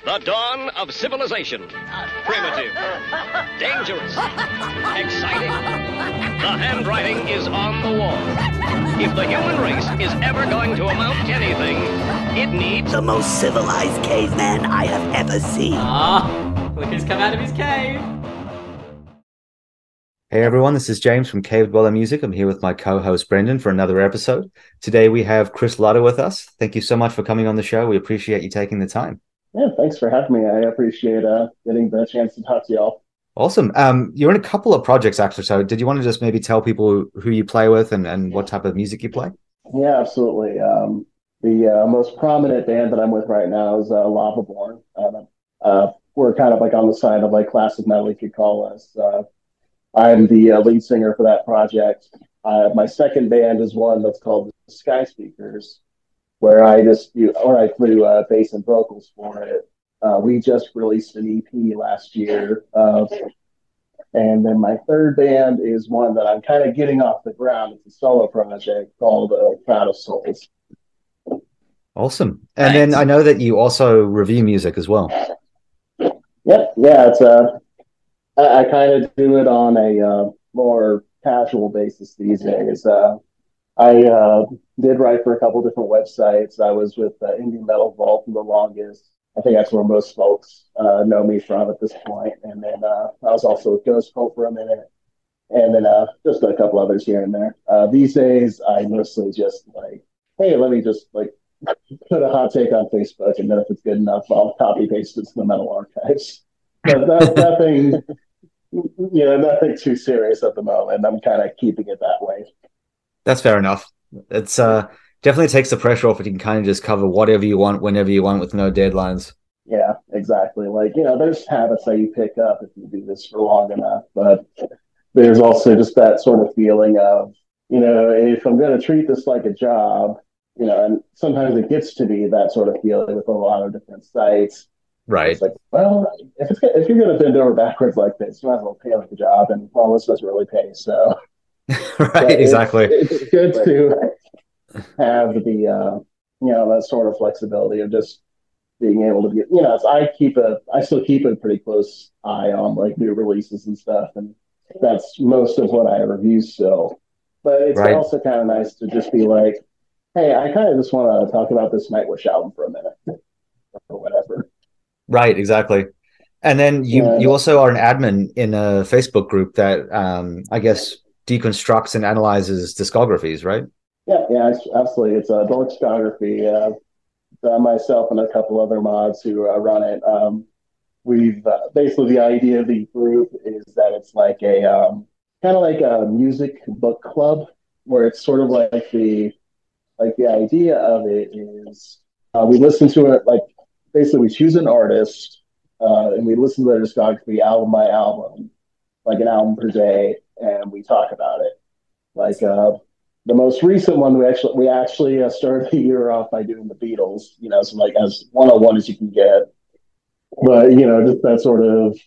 The dawn of civilization. Primitive. Dangerous. Exciting. The handwriting is on the wall. If the human race is ever going to amount to anything, it needs the most civilized caveman I have ever seen. Look who's come out of his cave. Hey everyone, this is James from Cave Dweller Music. I'm here with my co-host Brendan for another episode. Today we have Chris Latta with us. Thank you so much for coming on the show. We appreciate you taking the time. Yeah, thanks for having me. I appreciate getting the chance to talk to y'all. Awesome. You're in a couple of projects actually, so did you want to just maybe tell people who you play with and what type of music you play? Yeah, absolutely. The most prominent band that I'm with right now is Lavaborne. We're kind of like on the side of like classic metal, you could call us. I'm the lead singer for that project. My second band is one that's called Skyspeakers, where I play bass and vocals for it. We just released an EP last year. And then my third band is one that I'm kind of getting off the ground. It's a solo project called Proud of Souls. Awesome. And then I know that you also review music as well. Yeah, it's I kind of do it on a more casual basis these days. I did write for a couple different websites. I was with Indie Metal Vault for the longest. I think that's where most folks know me from at this point. And then I was also with Ghost Hope for a minute. And then just a couple others here and there. These days, I mostly just like, hey, let me just like put a hot take on Facebook. And then if it's good enough, I'll copy paste it to the metal archives. But nothing, nothing too serious at the moment. I'm kind of keeping it that way. That's fair enough. It's definitely takes the pressure off if you can kind of just cover whatever you want, whenever you want, with no deadlines. Yeah, exactly. Like, there's habits that you pick up if you do this for long enough, but there's also just that sort of feeling of, if I'm going to treat this like a job, and sometimes it gets to be that sort of feeling with a lot of different sites. Right. It's like, well, if you're going to bend over backwards like this, you might as well pay like a job, and well, this doesn't really pay, so. Right, exactly. It's good to have the that sort of flexibility of just being able to get I still keep a pretty close eye on like new releases and stuff, and that's most of what I review still. But it's also kind of nice to just be like, hey, I kind of just want to talk about this Nightwish album for a minute or whatever. Right, exactly. And then you also are an admin in a Facebook group that I guess deconstructs and analyzes discographies, right? Yeah, absolutely. It's a Dorkscography. Myself and a couple other mods who run it. We've basically, the idea of the group is that it's like a kind of like a music book club, where it's sort of like the idea of it is we listen to it, like basically we choose an artist and we listen to their discography album by album, like an album per day, and we talk about it. Like the most recent one, we actually started the year off by doing the Beatles, so like as 101 as you can get. But just that sort of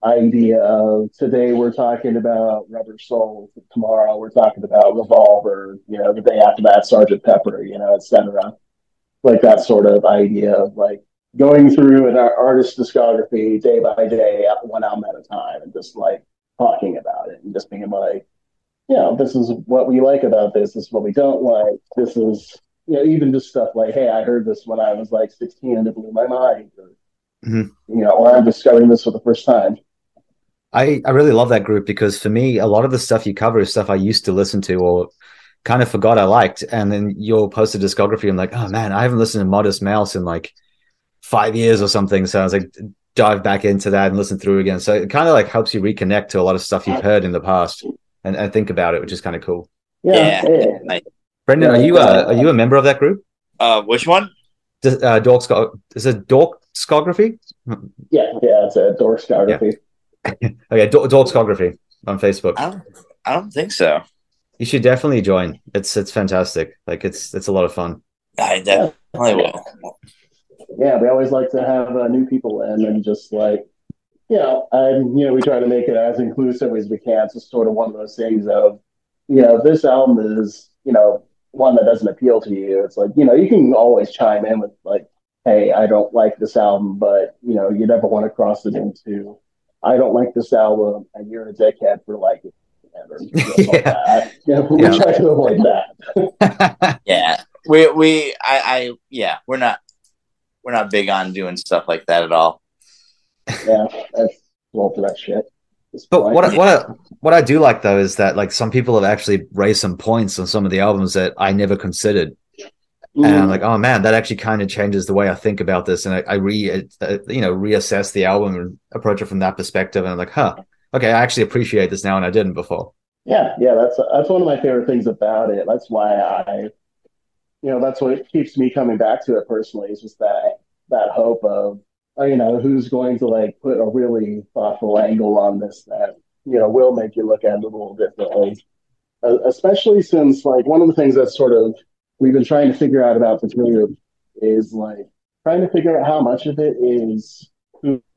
idea of today we're talking about Rubber Soul, tomorrow we're talking about Revolver, the day after that Sgt. Pepper, etc. Like that sort of idea of like going through an artist's discography day by day, one album at a time, and just like talking about it and just being like, this is what we like about this is what we don't like. This is, even just stuff like, hey, I heard this when I was like 16 and it blew my mind. Or, or I'm discovering this for the first time. I really love that group because for me, a lot of the stuff you cover is stuff I used to listen to or kind of forgot I liked. And then you'll post a discography. I'm like, oh man, I haven't listened to Modest Mouse in like 5 years or something. So I was like, dive back into that and listen through again. So it kind of like helps you reconnect to a lot of stuff you've heard in the past and think about it, which is kind of cool. Yeah. Brendan, are you a member of that group? Which one? Is it Dorkscography? Yeah, it's a Dorkscography. Yeah. Okay, Dorkscography on Facebook. I don't think so. You should definitely join. It's fantastic. Like it's a lot of fun. I definitely will. Yeah, we always like to have new people in and just like, we try to make it as inclusive as we can. It's just sort of one of those things of, this album is, one that doesn't appeal to you. It's like, you can always chime in with like, hey, I don't like this album, but you never want to cross it into, I don't like this album, and you're a dickhead for liking it, or like Yeah. that. We Yeah. try to avoid that. Yeah. We're not big on doing stuff like that at all. Yeah, that's well for that shit. But what I do like though is that like some people have actually raised some points on some of the albums that I never considered, and I'm like, oh man, that actually kind of changes the way I think about this, and I reassess the album and approach it from that perspective, and I'm like, okay, I actually appreciate this now, and I didn't before. Yeah, that's one of my favorite things about it. That's why that's what keeps me coming back to it personally. Is just that hope of who's going to like put a really thoughtful angle on this that will make you look at it a little differently. Especially since like one of the things that's sort of we've been trying to figure out about the group is like trying to figure out how much of it is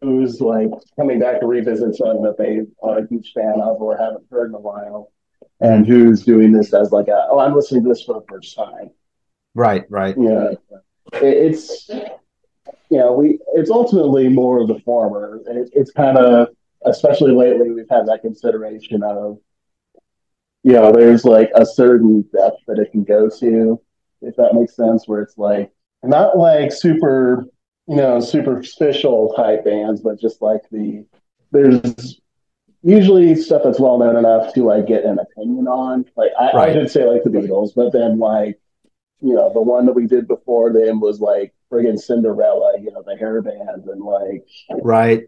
who's like coming back to revisit something that they are a huge fan of or haven't heard in a while, and who's doing this as like I'm listening to this for the first time. Right. Yeah, it's it's ultimately more of the former. It's kind of, especially lately, we've had that consideration of there's like a certain depth that it can go to, if that makes sense, where it's like not like super superficial type bands, but just like there's usually stuff that's well known enough to like get an opinion on. Like I did say like the Beatles, but then like the one that we did before them was like friggin' Cinderella, the hair band, and like right.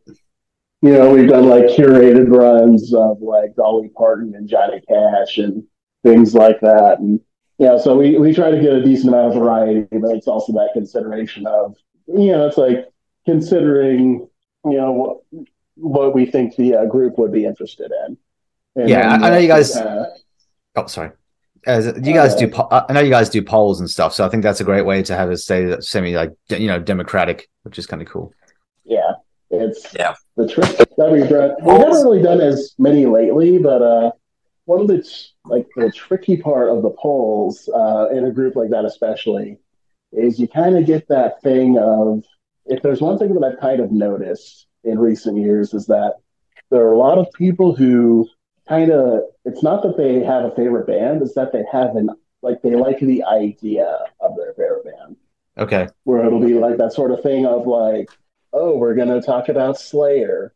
We've done like curated runs of like Dolly Parton and Johnny Cash and things like that, and so we try to get a decent amount of variety, but it's also that consideration of it's like considering what we think the group would be interested in. And I know you guys. Sorry. You guys do. I know you guys do polls and stuff, so I think that's a great way to have it stay semi like democratic, which is kind of cool. Yeah, it's the trick that we've done. We haven't really done as many lately, but one of the tricky part of the polls in a group like that, especially, is you kind of get that thing of, if there's one thing that I've kind of noticed in recent years, is that there are a lot of people who it's not that they have a favorite band, it's that they have they like the idea of their favorite band. Okay. Where it'll be like that sort of thing of like, oh, we're going to talk about Slayer.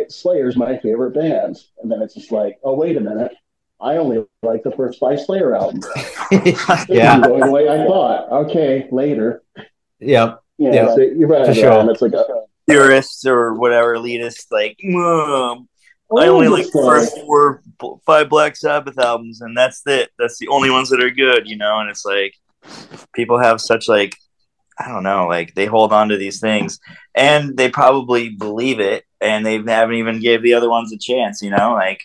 Slayer's my favorite band. And then it's just like, oh, wait a minute. I only like the first 5 Slayer albums. Yeah. Going the way I thought. Okay, later. Yeah. So you're right. For sure. It's like Purists or whatever elitists, like, I only like the first 5 Black Sabbath albums, and that's it. That's the only ones that are good, and it's like people have such like, I don't know, like they hold on to these things and they probably believe it, and they haven't even gave the other ones a chance, like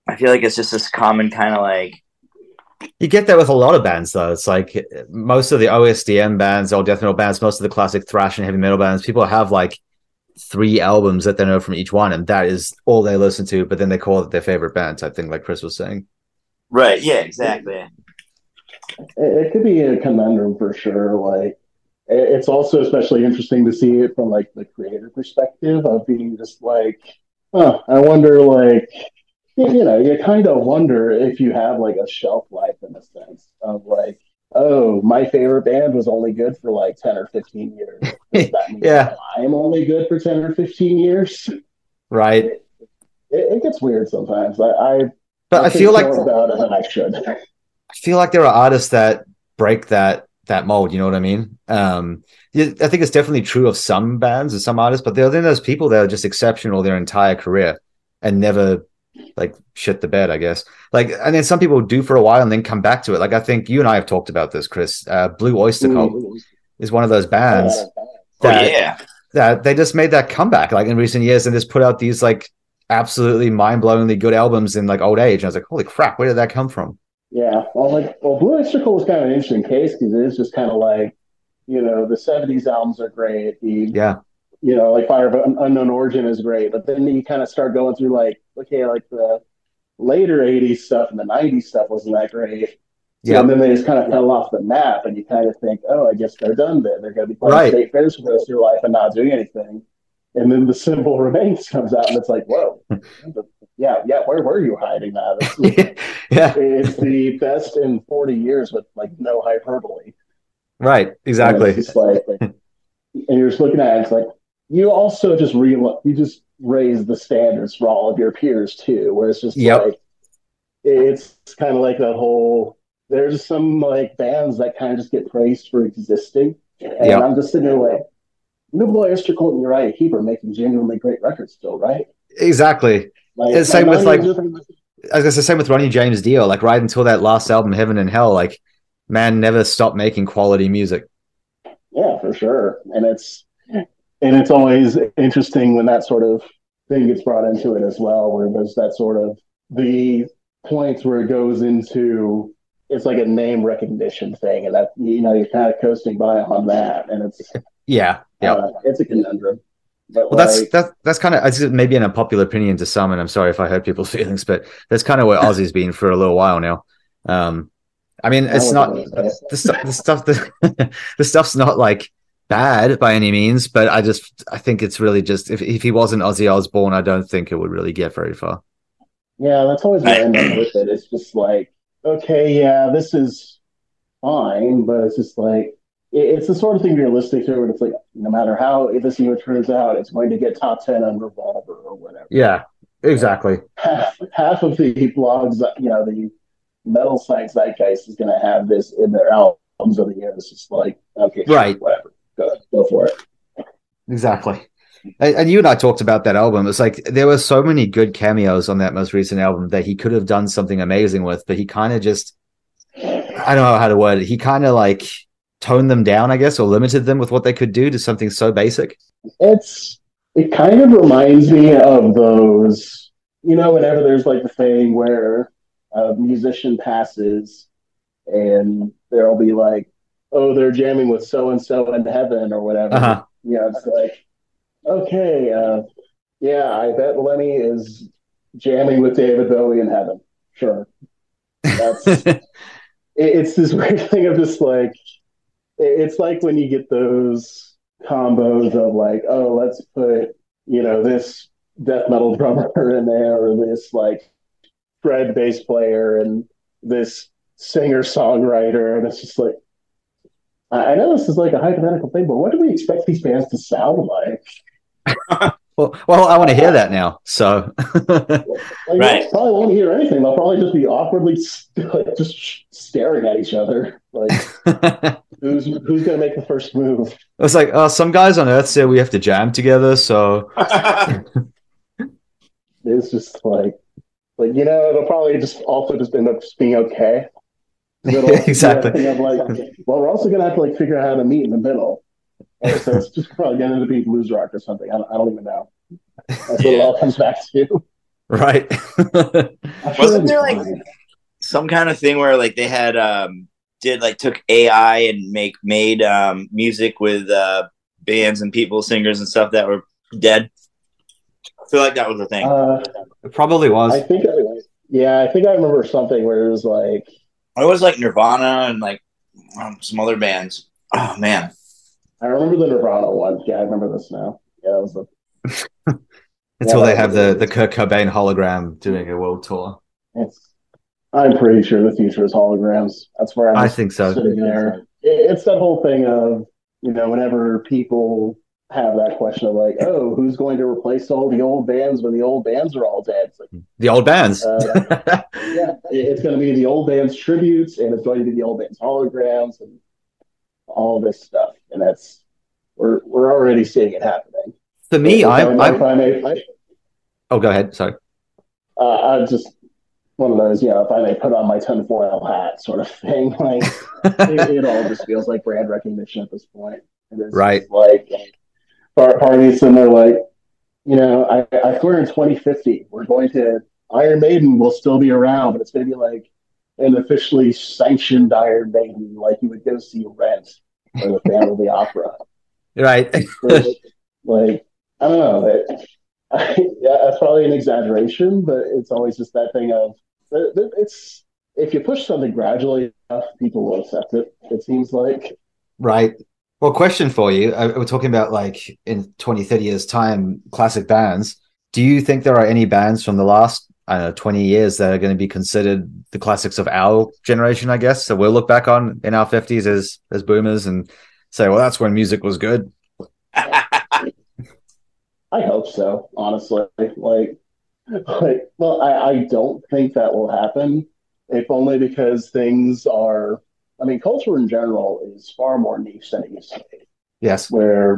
I feel like it's just this common kind of like. You get that with a lot of bands, though. It's like most of the OSDM bands, or death metal bands, most of the classic thrash and heavy metal bands, people have like 3 albums that they know from each one, and that is all they listen to, but then they call it their favorite band type thing, like Chris was saying. Right, yeah, exactly. It could be a conundrum for sure. Like, it's also especially interesting to see it from like the creator perspective of being just like, I wonder, like, you kind of wonder if you have like a shelf life in a sense of like, oh, my favorite band was only good for like 10 or 15 years. Does that mean I'm only good for 10 or 15 years? Right. It gets weird sometimes. I feel like more about it than I should. I feel like there are artists that break that mold. You know what I mean? I think it's definitely true of some bands and some artists, but then there's people that are just exceptional their entire career and never like shit the bed, I guess. Like, and then some people do for a while and then come back to it. Like, I think you and I have talked about this, Chris. Blue Oyster Cult is one of those bands that they just made that comeback like in recent years and just put out these like absolutely mind-blowingly good albums in like old age. And I was like, holy crap, where did that come from? Yeah, Blue Oyster Cult was kind of an interesting case because it is just kind of like, the 70s albums are great. Like Fire of Unknown Origin is great, but then you kind of start going through like, okay, like the later 80s stuff and the 90s stuff wasn't that great. Yeah. And then they just kind of fell off the map, and you kind of think, oh, I guess they're done then. They're going to be playing Right. state fairs for the rest of their life and not doing anything. And then the Symbol Remains comes out, and it's like, whoa, yeah, where were you hiding that? Yeah. It's the best in 40 years with like no hyperbole. Right. Exactly. And it's just like, and you're just looking at it, it's like, you also just raise the standards for all of your peers too, where it's just like, it's kind of like that whole, there's some like bands that kind of just get praised for existing. And I'm just sitting there like, Nubla, Esther, Colton, Uriah Heep are making genuinely great records still, right? Exactly. It's same with like, I was gonna say, same with Ronnie James Dio. Like right until that last album, Heaven and Hell, like man never stopped making quality music. Yeah, for sure. And it's always interesting when that sort of thing gets brought into it as well, where there's that sort of the points where it goes into, it's like a name recognition thing, and that you're kind of coasting by on that, and it's it's a conundrum. But well, that's kind of maybe an unpopular opinion to some, and I'm sorry if I hurt people's feelings, but that's kind of where Ozzy's been for a little while now. I mean, it's not the stuff's not like bad by any means, but I think it's really just if he wasn't Ozzy Osbourne, I don't think it would really get very far. Yeah, that's always my end with it. It's just like, okay, yeah, this is fine, but it's just like it's the sort of thing realistic to where it's like no matter how this even turns out, it's going to get top 10 on Revolver or whatever. Yeah, exactly. Half of the blogs, the metal site Zeitgeist is going to have this in their albums of the year. It's just like, okay, right, whatever, go for it. Exactly. And you and I talked about that album. It's like there were so many good cameos on that most recent album that he could have done something amazing with, but he kind of just, I don't know how to word it. He kind of like toned them down, I guess, or limited them with what they could do to something so basic. It kind of reminds me of those, whenever there's like the thing where a musician passes and there'll be like, oh, they're jamming with so-and-so in heaven or whatever. Uh-huh. It's like, okay, I bet Lemmy is jamming with David Bowie in heaven. Sure. It's this weird thing of just like, it's like when you get those combos of like, oh, let's put, this death metal drummer in there, or this like Fred bass player and this singer songwriter. And it's just like, I know this is like a hypothetical thing, but what do we expect these bands to sound like? Well, I want to hear that now. So, right, probably won't hear anything. They'll probably just be awkwardly just staring at each other. Like, who's going to make the first move? It's like, some guys on Earth say we have to jam together. So, it's just like it'll probably just also just end up just being okay. Exactly. Of like, well, we're also going to have to like figure out how to meet in the middle. So it's just probably going to be blues rock or something. I don't even know. That's what it all comes back to. Right. Wasn't there like some kind of thing where like they had took AI and made music with bands and people, singers and stuff that were dead? I feel like that was a thing. It probably was. I think I remember something where it was like, it was like Nirvana and like some other bands. Oh man, I remember the Nirvana one. Yeah, I remember this now. Yeah, it was until they have the Kurt Cobain hologram doing a world tour. I'm pretty sure the future is holograms. That's where I think so. Sitting there. It's that whole thing of whenever people have that question of like, oh, who's going to replace all the old bands when the old bands are all dead? It's like, the old bands. It's going to be the old bands tributes, and it's going to be the old bands holograms, and all this stuff. And we're already seeing it happening. For me, go ahead. Sorry. I'm just one of those, if I may put on my tinfoil hat sort of thing. Like it all just feels like brand recognition at this point. Right. Like part of me similar, like, I swear in 2050 we're going to Iron Maiden will still be around, but it's going to be like an officially sanctioned Iron Maiden, like you would go see Rent or the Phantom of the Opera. Right. Like, I don't know. That's probably an exaggeration, but it's always just that thing of if you push something gradually enough, people will accept it. It seems like. Right. Well, question for you. We're talking about like in 20, 30 years time, classic bands. Do you think there are any bands from the last, I don't know, 20 years that are going to be considered the classics of our generation, I guess? So we'll look back on in our 50s as boomers and say, well, that's when music was good. I hope so, honestly. Well, I don't think that will happen, if only because things are, I mean, culture in general is far more niche than it used to be, Yes. where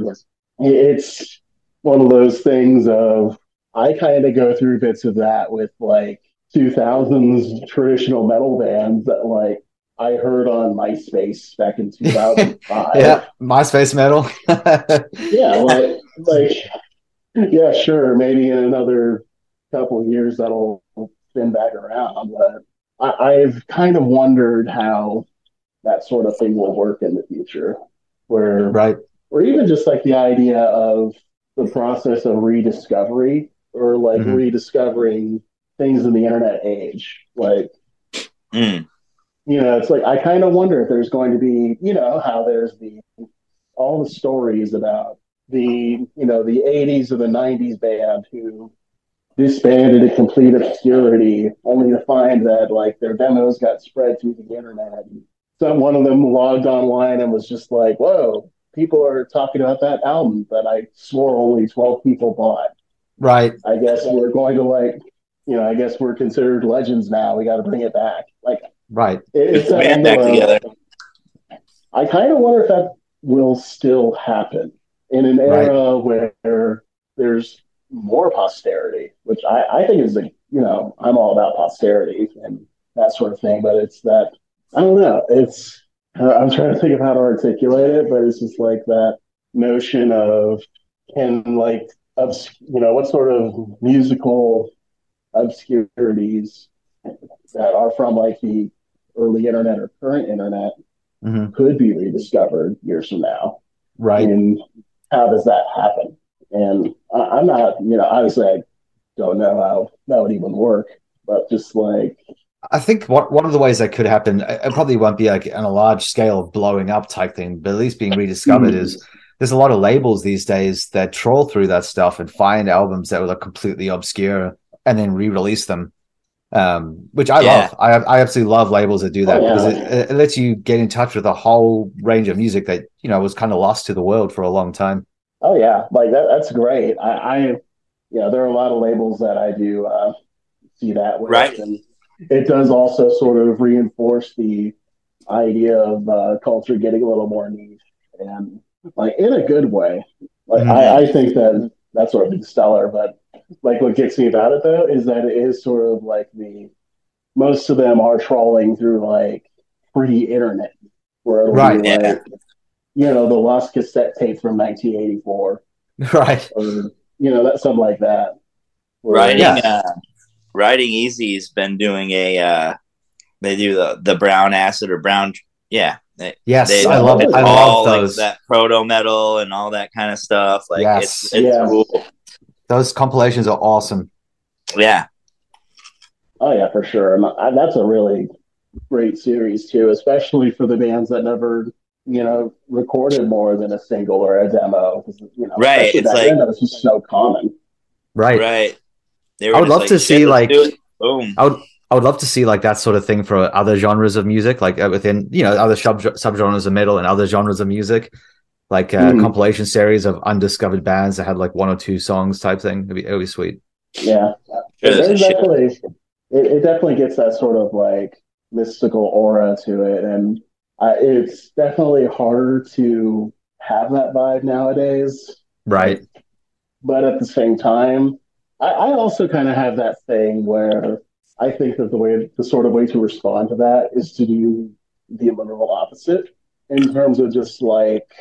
it's one of those things of, I kind of go through bits of that with like 2000s traditional metal bands that like I heard on MySpace back in 2005. Yeah, MySpace metal. Yeah, yeah, sure. Maybe in another couple of years that'll spin back around. But I've kind of wondered how that sort of thing will work in the future, where, Right. or even just like the idea of the process of rediscovery, or like rediscovering things in the internet age. Like, it's like I kind of wonder if there's going to be, how there's all the stories about the 80s or the 90s band who disbanded in complete obscurity, only to find that like their demos got spread through the internet. So one of them logged online and was just like, "Whoa, people are talking about that album that I swore only 12 people bought." Right. I guess we're going to I guess we're considered legends now. We got to bring it back. Like, right. It's band back together. I kind of wonder if that will still happen in an era where there's more posterity, which I think is I'm all about posterity and that sort of thing, but it's that, I don't know, it's I'm trying to think of how to articulate it, but it's just like that notion of what sort of musical obscurities that are from like the early internet or current internet could be rediscovered years from now. Right. And how does that happen? And I'm not, obviously I don't know how that would even work, but just like, I think one of the ways that could happen, it probably won't be like on a large scale of blowing up type thing, but at least being rediscovered is there's a lot of labels these days that troll through that stuff and find albums that were like completely obscure and then re-release them, which I love. I absolutely love labels that do that because it lets you get in touch with a whole range of music that, was kind of lost to the world for a long time. Oh yeah, like that's great. There are a lot of labels that I do see that with, right? And it does also sort of reinforce the idea of culture getting a little more niche, and like in a good way. Like I think that's sort of stellar, but like what gets me about it though is that it is sort of like most of them are trawling through like pre-internet, where it'll be like, the lost cassette tape from 1984, right? Or that something like that. Riding Easy's been doing they do the brown acid or brown, I love those, like that proto metal and all that kind of stuff. Like it's cool. Those compilations are awesome. Yeah. Oh yeah, for sure. And that's a really great series too, especially for the bands that never recorded more than a single or a demo. Right. It's like that was just so common. Right. Right. I would love to see like boom. I would love to see like that sort of thing for other genres of music, like within other subgenres of metal and other genres of music, like compilation series of undiscovered bands that had like one or two songs type thing. It'd be sweet. Yeah, it definitely gets that sort of like mystical aura to it, and it's definitely harder to have that vibe nowadays. Right. But at the same time, I also kind of have that thing where I think that the sort of way to respond to that is to do the literal opposite in terms of just like,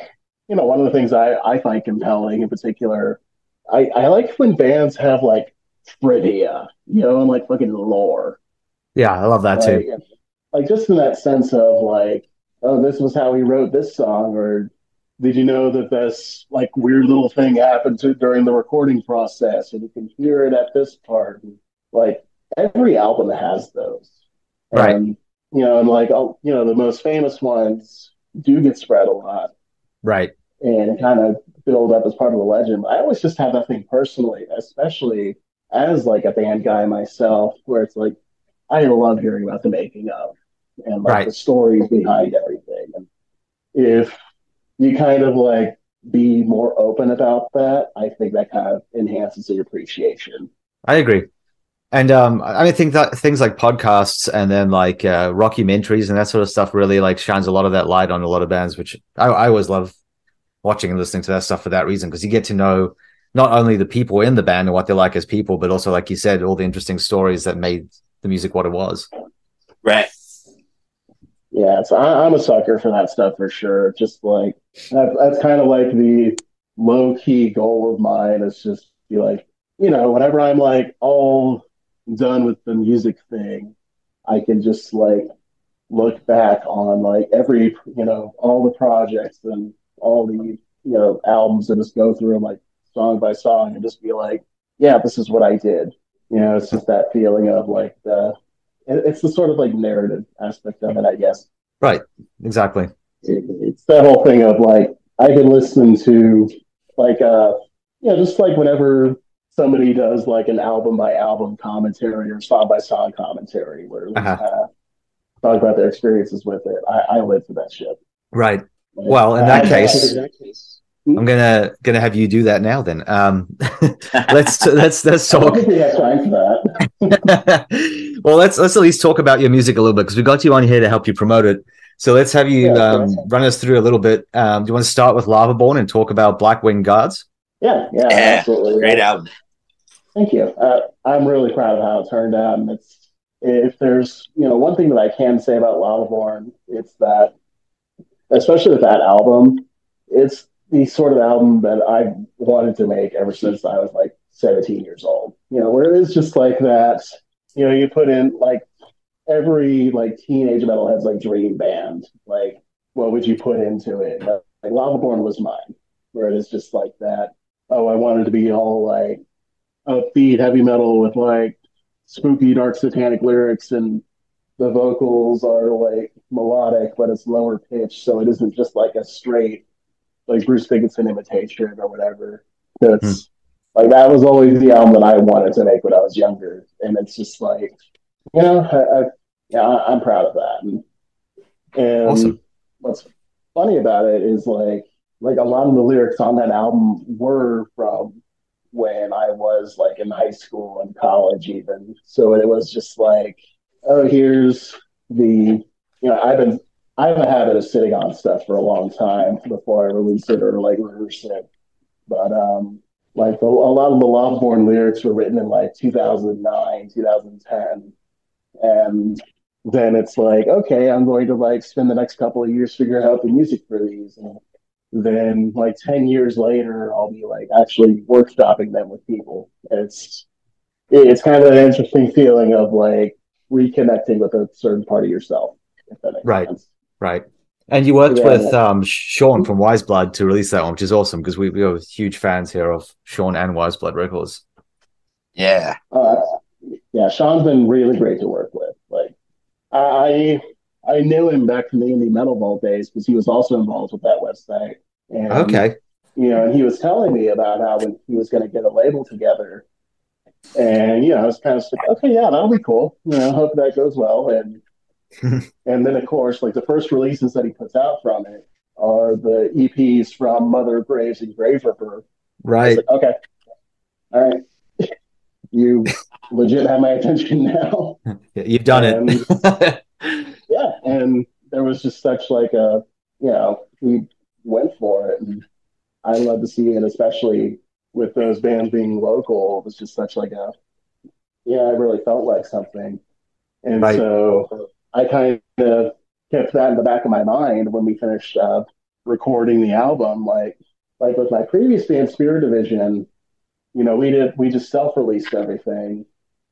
one of the things I find compelling in particular, I like when bands have like trivia, and like fucking lore. Yeah, I love that too. Like just in that sense of like, oh, this was how he wrote this song, or did you know that this like weird little thing happened during the recording process, and you can hear it at this part? And, like every album has those, right? And and like, the most famous ones do get spread a lot Right. and kind of build up as part of the legend. I always just have that thing personally, especially as like a band guy myself, where it's like, I love hearing about the making of and like Right. the stories behind everything. And if you kind of like be more open about that, I think that kind of enhances the appreciation. I agree. And I think that things like podcasts and then like rockumentaries and that sort of stuff really like shines a lot of that light on a lot of bands, which I always love watching and listening to that stuff for that reason, because you get to know not only the people in the band and what they're like as people, but also, like you said, all the interesting stories that made the music what it was. Right. Yeah, so I'm a sucker for that stuff for sure. Just like that's kind of like the low key goal of mine is just be like, whenever I'm like all done with the music thing, I can just like look back on like every, all the projects and all the, albums and just go through them like song by song and just be like, yeah, this is what I did. It's just that feeling of like it's the sort of like narrative aspect of it, I guess. Right. Exactly. It's that whole thing of like, I can listen to like, just like whenever somebody does like an album by album commentary or song by song commentary where they just kind of talk about their experiences with it. I live for that shit. Right. Like, Well, in that case, I'm gonna have you do that now. Then let's talk. I think we have time for that. Well, let's at least talk about your music a little bit, because we got you on here to help you promote it. So let's have you run us through a little bit. Do you want to start with Lavaborne and talk about Black Wing Guards? Yeah, absolutely. Great album. Thank you. I'm really proud of how it turned out. And if there's one thing that I can say about Lavaborne, it's that, especially with that album, it's the sort of album that I've wanted to make ever since I was like 17 years old. Where it is just like that. You put in like every like teenage metalhead's like dream band. Like, what would you put into it? Like Lavaborne was mine, where it is just like that. Oh, I wanted to be all like upbeat heavy metal with like spooky dark satanic lyrics, and the vocals are like melodic but it's lower pitched, so it isn't just like a straight like Bruce Dickinson imitation or whatever. It's like that was always the album that I wanted to make when I was younger, and it's just like I'm proud of that. And Awesome. What's funny about it is like a lot of the lyrics on that album were from when I was like in high school and college even. So it was just like, oh, here's the, I have a habit of sitting on stuff for a long time before I release it or like rehearse it. But like a lot of the Lavaborne lyrics were written in like 2009, 2010. And then it's like, okay, I'm going to like spend the next couple of years figuring out the music for these. And then like 10 years later, I'll be like actually workshopping them with people. And it's kind of an interesting feeling of like reconnecting with a certain part of yourself, if that makes sense. Right. And you worked with Sean from Wiseblood to release that one, which is awesome, because we are huge fans here of Sean and Wiseblood records. Yeah. Yeah, Sean's been really great to work with. Like, I knew him back from the indie metal vault days because he was also involved with that website. And, Okay. And he was telling me about how when he was going to get a label together, and I was kind of like, okay, yeah, that'll be cool. Hope that goes well. And and then of course, like the first releases that he puts out from it are the EPs from Mother of Graves and Grave Ripper. Right. Like, okay, all right, you legit have my attention now. You've done it. Yeah, and there was just such like we went for it, and I love to see it, especially with those bands being local. It was just such like I really felt like something. And Right. So I kind of kept that in the back of my mind when we finished recording the album. Like with my previous band, Spirit Division, we just self-released everything.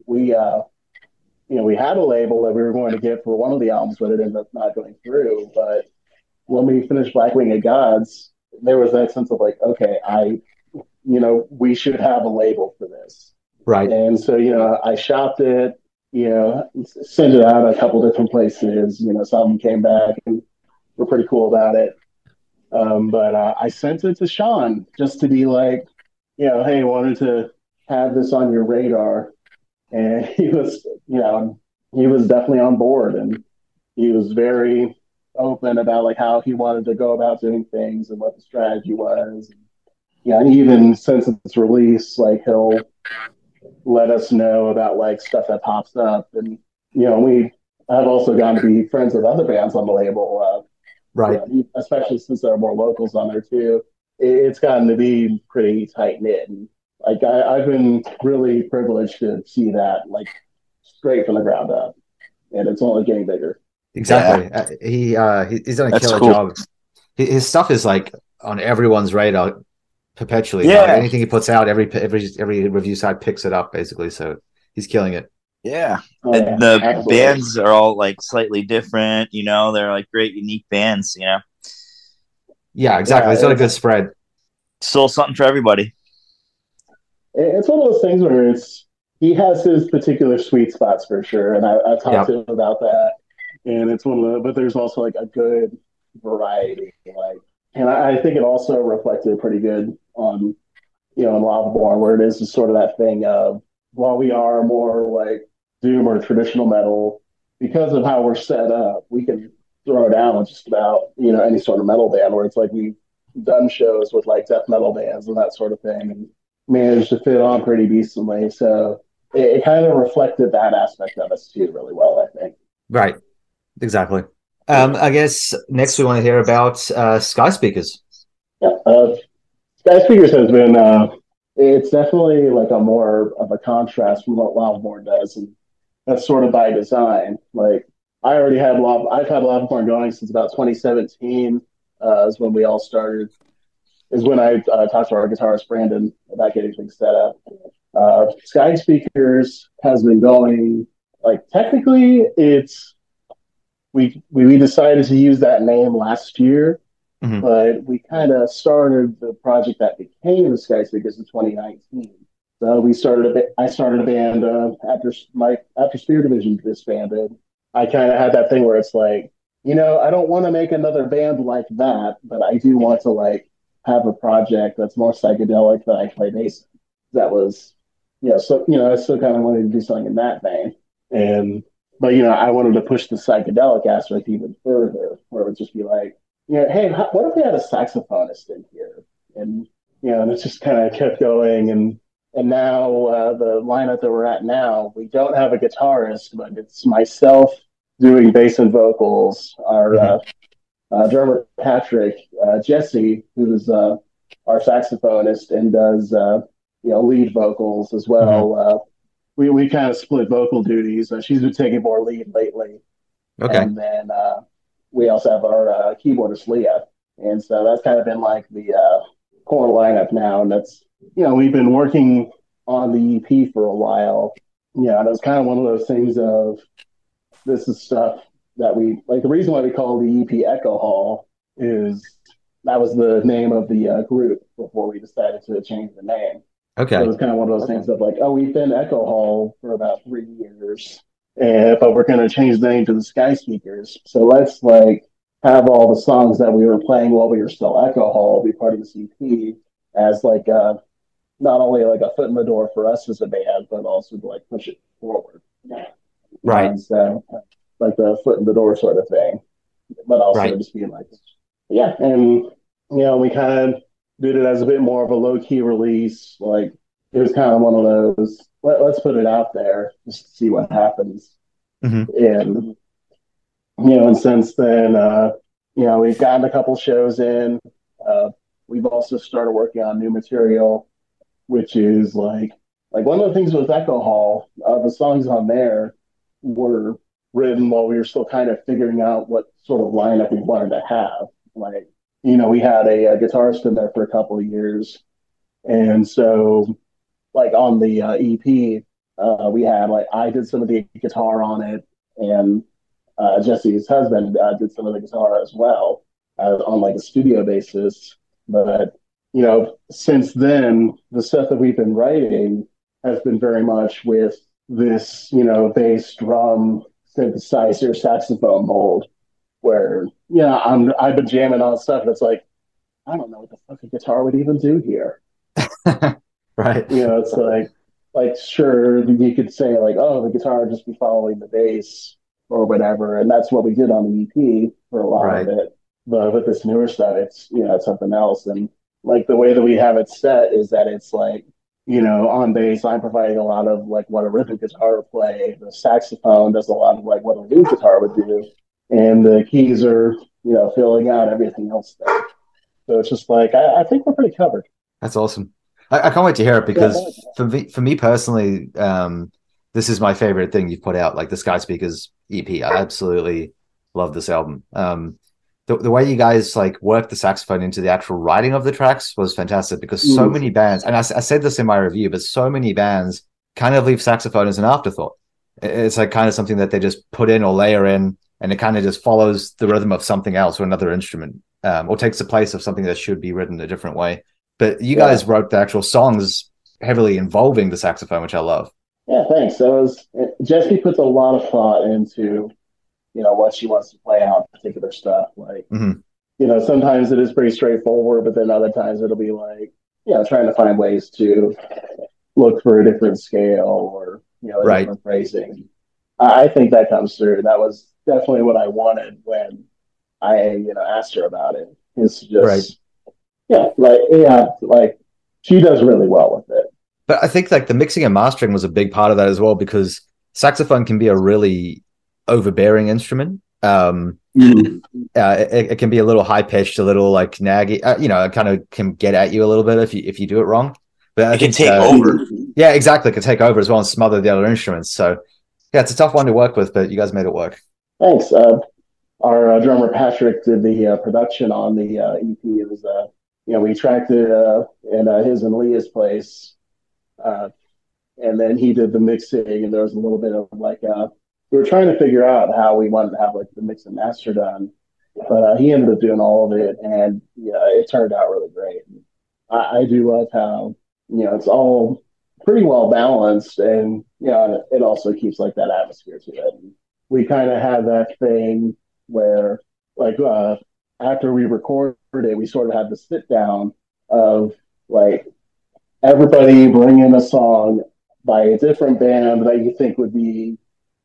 We had a label that we were going to get for one of the albums, but it ended up not going through. But when we finished Black Winged Gods, there was that sense of like, okay, we should have a label for this. Right. And so, I shopped it, sent it out a couple different places. Some came back and were pretty cool about it. But I sent it to Sean just to be like, hey, wanted to have this on your radar. And he was definitely on board, and he was very open about like how he wanted to go about doing things and what the strategy was. And even since its release, like he'll let us know about like stuff that pops up. And we have also gotten to be friends with other bands on the label. Right. Especially since there are more locals on there too. It's gotten to be pretty tight knit, and like I've been really privileged to see that like straight from the ground up, and it's only getting bigger. Exactly. He's done a killer job. His stuff is like on everyone's radar perpetually. Yeah. Like, anything he puts out, every review site picks it up basically. So he's killing it. Yeah. Yeah, the absolutely. bands are all like slightly different, they're like great unique bands, Yeah, exactly. He's got a good spread. Still something for everybody. It's one of those things where he has his particular sweet spots for sure, and I've talked to him about that. And it's but there's also like a good variety, and I think it also reflected pretty good on in Lavaborne, where it is just sort of that thing of, while we are more like doom or traditional metal, because of how we're set up, we can throw down with just about any sort of metal band, where it's like we've done shows with like death metal bands and that sort of thing, and managed to fit on pretty decently. So it kind of reflected that aspect of us too really well, I think. Right. Exactly. I guess next we want to hear about Skyspeakers. Yeah, Skyspeakers has been it's definitely like a more of a contrast from what Lavaborne does, and that's sort of by design. Like I've had Lavaborne going since about 2017. Is when we all started. Is when I talked to our guitarist Brandon about getting things set up. Skyspeakers has been going, like, technically we decided to use that name last year, but we kind of started the project that became the Skyspeakers in 2019. So I started a band after Spear Division disbanded. I kind of had that thing where it's like, I don't want to make another band like that, but I do want to like have a project that's more psychedelic that I play bass in. That was, so I still kind of wanted to do something in that vein, but I wanted to push the psychedelic aspect even further, where it would just be like, hey, what if we had a saxophonist in here? And and it just kind of kept going, and now the lineup that we're at now, we don't have a guitarist, but it's myself doing bass and vocals. Our drummer Patrick, Jesse, who's our saxophonist and does lead vocals as well. We kind of split vocal duties. She's been taking more lead lately. Okay. And then we also have our keyboardist Leah, and so that's kind of been like the core lineup now. And that's we've been working on the EP for a while. And it's kind of one of those things of, this is stuff that we like. The reason why we call the EP Echo Hall is that was the name of the group before we decided to change the name. Okay. So it was kind of one of those things of like, oh, we've been Echo Hall for about 3 years, but we're going to change the name to the Skyspeakers. So let's like have all the songs that we were playing while we were still Echo Hall be part of this EP, as like not only like a foot in the door for us as a band, but also to like push it forward. Right. And so like the foot in the door sort of thing, but also just being like, and we kind of did it as a bit more of a low key release. Like it was kind of one of those, let's put it out there just to see what happens. And and since then, we've gotten a couple shows in. We've also started working on new material, which is like one of the things with Echo Hall. The songs on there were written while we were still kind of figuring out what sort of lineup we wanted to have. Like, we had a guitarist in there for a couple of years. And so, like, on the EP, we had, like, I did some of the guitar on it, and Jesse's husband did some of the guitar as well, on, like, a studio basis. But, since then, the stuff that we've been writing has been very much with this, bass, drum, synthesizer, saxophone mold where, I've been jamming on stuff and it's like, I don't know what the fuck a guitar would even do here. Right. It's like sure you could say like, oh, the guitar would just be following the bass or whatever, and that's what we did on the EP for a lot of it. But with this newer stuff, it's it's something else. And like the way that we have it set is that it's like, on bass, I'm providing a lot of like what a rhythm guitar would play. The saxophone does a lot of like what a lead guitar would do, and the keys are filling out everything else there. So it's just like I think we're pretty covered. That's awesome. I can't wait to hear it because for me personally, this is my favorite thing you've put out, like the Skyspeakers EP. I absolutely love this album. The way you guys like work the saxophone into the actual writing of the tracks was fantastic because so many bands, and I said this in my review, but so many bands kind of leave saxophone as an afterthought. It's like kind of something that they just put in or layer in, and it kind of just follows the rhythm of something else or another instrument, or takes the place of something that should be written a different way. But you guys wrote the actual songs heavily involving the saxophone, which I love. Yeah, thanks. Jessie puts a lot of thought into, what she wants to play out, particular stuff. Like, sometimes it is pretty straightforward, but then other times it'll be like, trying to find ways to look for a different scale or, different phrasing. I think that comes through. That was definitely what I wanted when I, asked her about it. It's just, like she does really well with it. But I think like the mixing and mastering was a big part of that as well, because saxophone can be a really overbearing instrument. It can be a little high pitched, a little like naggy. It kind of can get at you a little bit if you do it wrong. But it can take over. Yeah, exactly. It can take over as well and smother the other instruments. So yeah, it's a tough one to work with, but you guys made it work. Thanks. Our drummer Patrick did the production on the EP. It was we tracked it in his and Leah's place. And then he did the mixing, and there was a little bit of like, we were trying to figure out how we wanted to have like the mix and master done, but he ended up doing all of it, and it turned out really great. I do love how it's all pretty well balanced, and it also keeps like that atmosphere to it. And we kind of have that thing where like after we recorded it, we sort of had the sit down of like everybody bring in a song by a different band that you think would be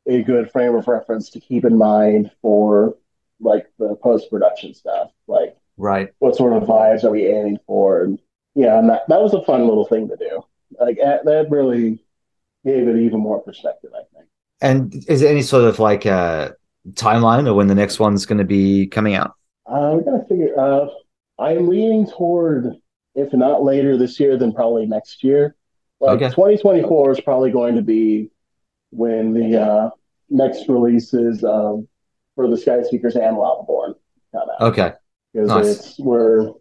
a good frame of reference to keep in mind for like the post-production stuff. Like, what sort of vibes are we aiming for? And and that was a fun little thing to do. Like that really gave it even more perspective, I think. And is there any sort of like a timeline of when the next one's going to be coming out? We got to figure. I'm leaning toward, if not later this year, then probably next year. Like 2024 is probably going to be when the next releases for the Skyspeakers and Lavaborne come out. Okay, because we're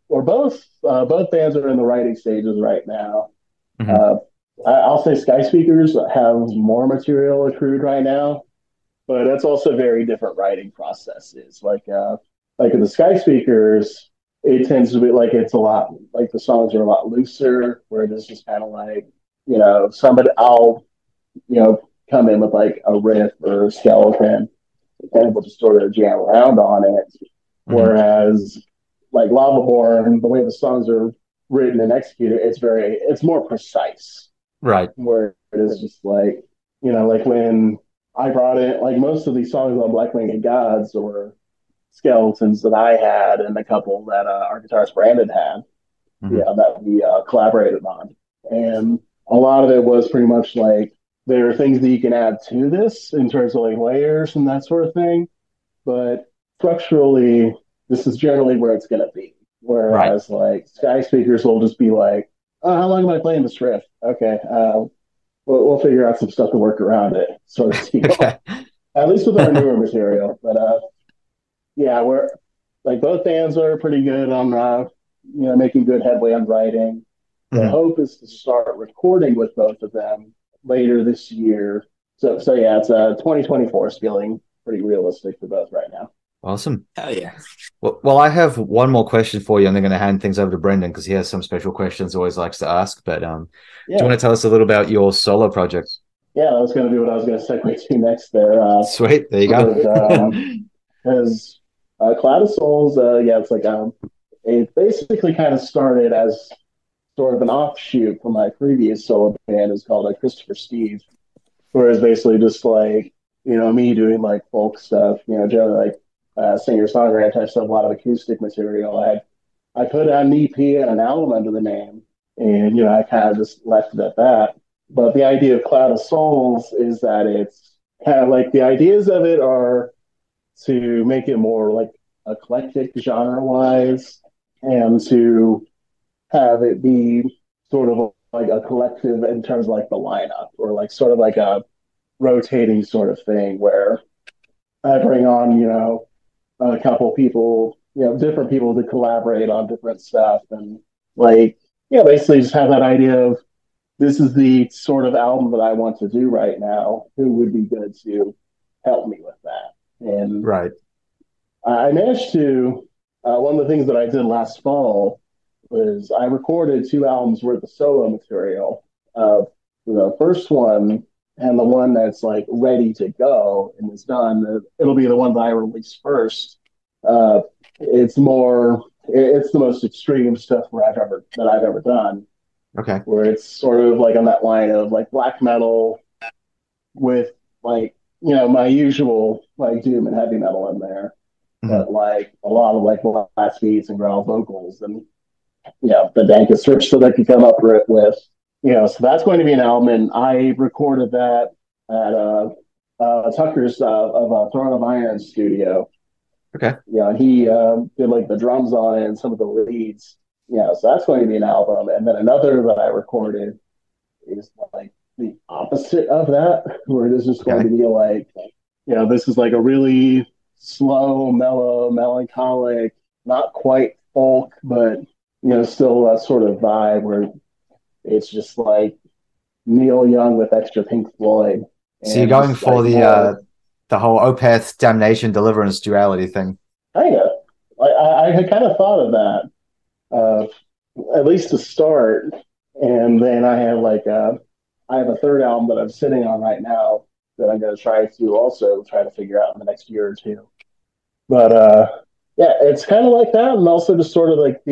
both bands are in the writing stages right now. I'll say Skyspeakers have more material accrued right now, but that's also very different writing processes. Like in the Skyspeakers, it tends to be like it's a lot like the songs are a lot looser, where it is just kind of like somebody I'll come in with like a riff or a skeleton, and we'll just sort of jam around on it. Whereas like Lavaborne, the way the songs are written and executed, it's more precise. Right. Where it is just like like when I brought it, like most of these songs on Black Winged Gods or skeletons that I had, and a couple that our guitarist Brandon had, that we collaborated on. And a lot of it was pretty much like there are things that you can add to this in terms of like layers and that sort of thing, but structurally, this is generally where it's going to be. Whereas like Skyspeakers will just be like, oh, how long am I playing this riff? Okay, we'll figure out some stuff to work around it, sort of deal. At least with our newer material, but we're like both bands are pretty good on making good headway on writing. The hope is to start recording with both of them later this year. So it's 2024 is feeling pretty realistic for both right now. Awesome. Hell yeah. Well, I have one more question for you, and I'm going to hand things over to Brendan because he has some special questions he always likes to ask. But do you want to tell us a little about your solo project? Yeah, that was going to be what I was going to segue to next there. Sweet, there you go. Because Cloud of Souls, yeah, it's like it basically kind of started as sort of an offshoot from my previous solo band. It's called Christopher Steve, where it's basically just like, me doing like folk stuff, generally like singer songwriter type stuff, a lot of acoustic material. I put out an EP and an album under the name, and I kind of just left it at that. But the idea of Cloud of Souls is that it's kind of like the ideas of it are to make it more like eclectic genre wise, and to have it be sort of like a collective in terms of like the lineup, or like sort of like a rotating sort of thing where I bring on, a couple people, different people to collaborate on different stuff, and like, basically just have that idea of this is the sort of album that I want to do right now. Who would be good to help me with that? And Right. I managed to, one of the things that I did last fall was I recorded 2 albums worth of solo material. The first one and the one that's like ready to go and is done, it'll be the one that I release first. It's the most extreme stuff that I've ever done. Okay. Where it's sort of like on that line of like black metal with like, my usual like doom and heavy metal in there, but like a lot of like blast beats and growl vocals and the dankest riffs that I could come up with. So that's going to be an album, and I recorded that at Tucker's of Throne of Iron studio. Okay. And he did like the drums on it and some of the leads. So that's going to be an album. And then another that I recorded is like the opposite of that, where it is just going to be like, this is like a really slow, mellow, melancholic, not quite folk, but, still a sort of vibe where it's just like Neil Young with extra Pink Floyd. So you're going for the whole Opeth damnation deliverance duality thing. Kind of. I had kind of thought of that. At least to start, and then I have I have a third album that I'm sitting on right now that I'm going to try to figure out in the next year or two. But it's kind of like that, and also just sort of like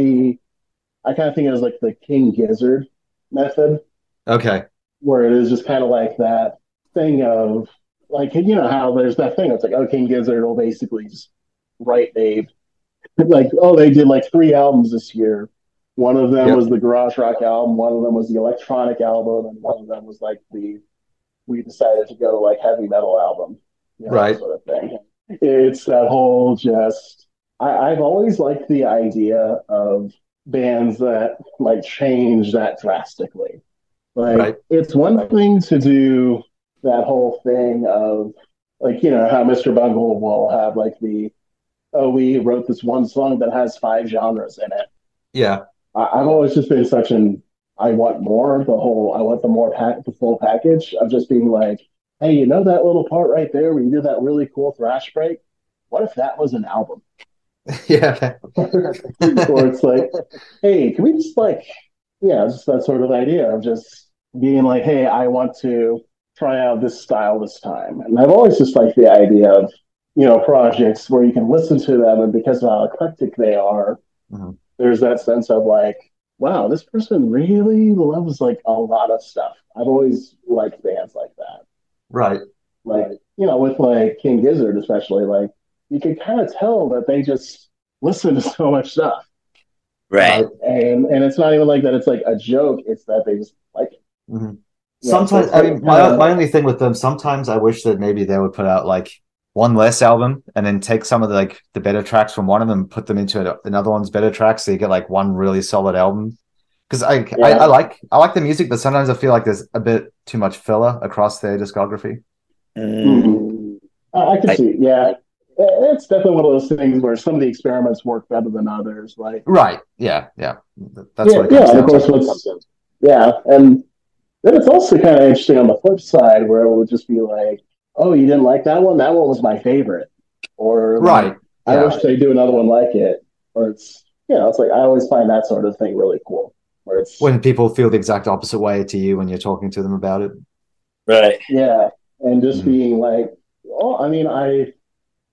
I kind of think it was like the King Gizzard method. Okay. Where it is just kind of like that thing of like, how there's that thing that's like, oh, King Gizzard will basically just write they did like 3 albums this year. One of them was the garage rock album, one of them was the electronic album, and one of them was like we decided to go like heavy metal album, right? Sort of thing. It's that whole I've always liked the idea of bands that like change that drastically. Like it's one thing to do that whole thing of like, how Mr. Bungle will have like we wrote this one song that has 5 genres in it. Yeah. I've always just been I want the full package of just being like, hey, that little part right there where you do that really cool thrash break? What if that was an album? Yeah. Or it's like, hey, can we just just that sort of idea of just being like, hey, I want to try out this style this time. And I've always just liked the idea of, projects where you can listen to them, and because of how eclectic they are, there's that sense of like, wow, this person really loves like a lot of stuff. I've always liked bands like that. Right. Like, with like King Gizzard especially, like you can kind of tell that they just listen to so much stuff. Right. And it's not even like that it's like a joke, it's that they just like it. Mm-hmm. Sometimes, I mean, my only thing with them, sometimes I wish that maybe they would put out like one less album and then take some of the better tracks from one of them and put them into another one's better tracks, so you get like one really solid album. Because I like the music, but sometimes I feel like there's a bit too much filler across their discography. I can see, yeah. It's definitely one of those things where some of the experiments work better than others. Like, right, yeah. That's what it comes down to. Yeah, and then it's also kind of interesting on the flip side where it will just be like, oh, you didn't like that one? That one was my favorite. Or like, I wish they'd do another one like it. Or it's it's like I always find that sort of thing really cool. Where it's when people feel the exact opposite way to you when you're talking to them about it. Right. Yeah, and just being like, oh, I mean, I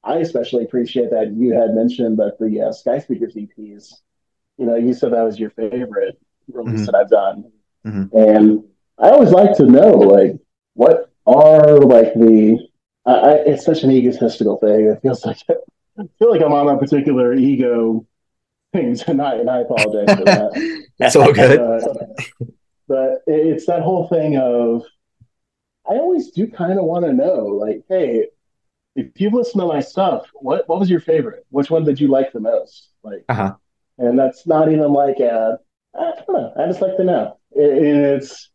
especially appreciate that you had mentioned that the Skyspeakers EPs. You know, you said that was your favorite release Hmm. that I've done, Hmm. and I always like to know like what are like it's such an egotistical thing. It feels like I feel like I'm on a particular ego thing tonight, and I apologize for that. It's all good. But it's that whole thing of I always do kind of want to know, like, hey, if you've listened to my stuff, what was your favorite? Which one did you like the most? Like, Uh-huh. and that's not even like I don't know. I just like to know. It's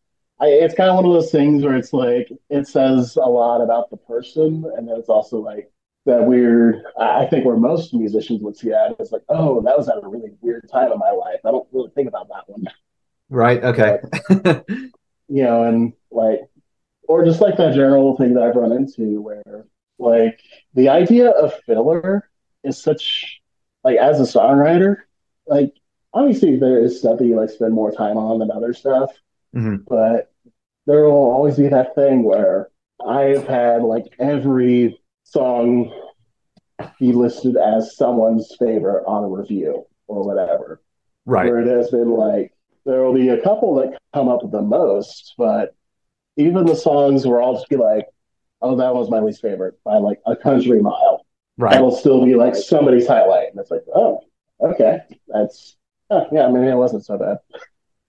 kind of one of those things where it's like it says a lot about the person, and then it's also like that weird. I think where most musicians would see that is like, oh, that was at a really weird time in my life. I don't really think about that one, Right. Okay. but and like, or just like that general thing that I've run into where like the idea of filler is such like as a songwriter, like obviously there is stuff that you like spend more time on than other stuff, Hmm. but there will always be that thing where I've had like every song be listed as someone's favorite on a review or whatever. Right. Where it has been like there will be a couple that come up the most, but even the songs where I'll just be like, oh, that was my least favorite by like a country mile. Right. That'll still be like somebody's highlight. And it's like, oh, okay. Yeah, I mean, it wasn't so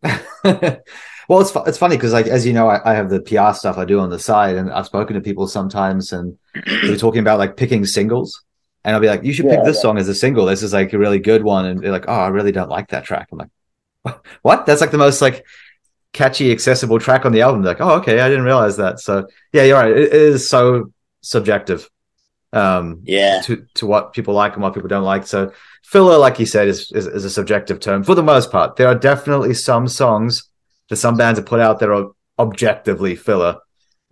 bad. Well, it's funny because, like, as you know, I have the PR stuff I do on the side, and I've spoken to people sometimes, and they're talking about like picking singles, and I'll be like, "You should pick Yeah, this song as a single. This is like a really good one," and they're like, "Oh, I really don't like that track." I'm like, "What? That's like the most like catchy, accessible track on the album." They're like, "Oh, okay, I didn't realize that." So yeah, you're right. It is so subjective Yeah. to what people like and what people don't like. So filler, like you said, is a subjective term for the most part. There are definitely some songs that some bands have put out that are objectively filler.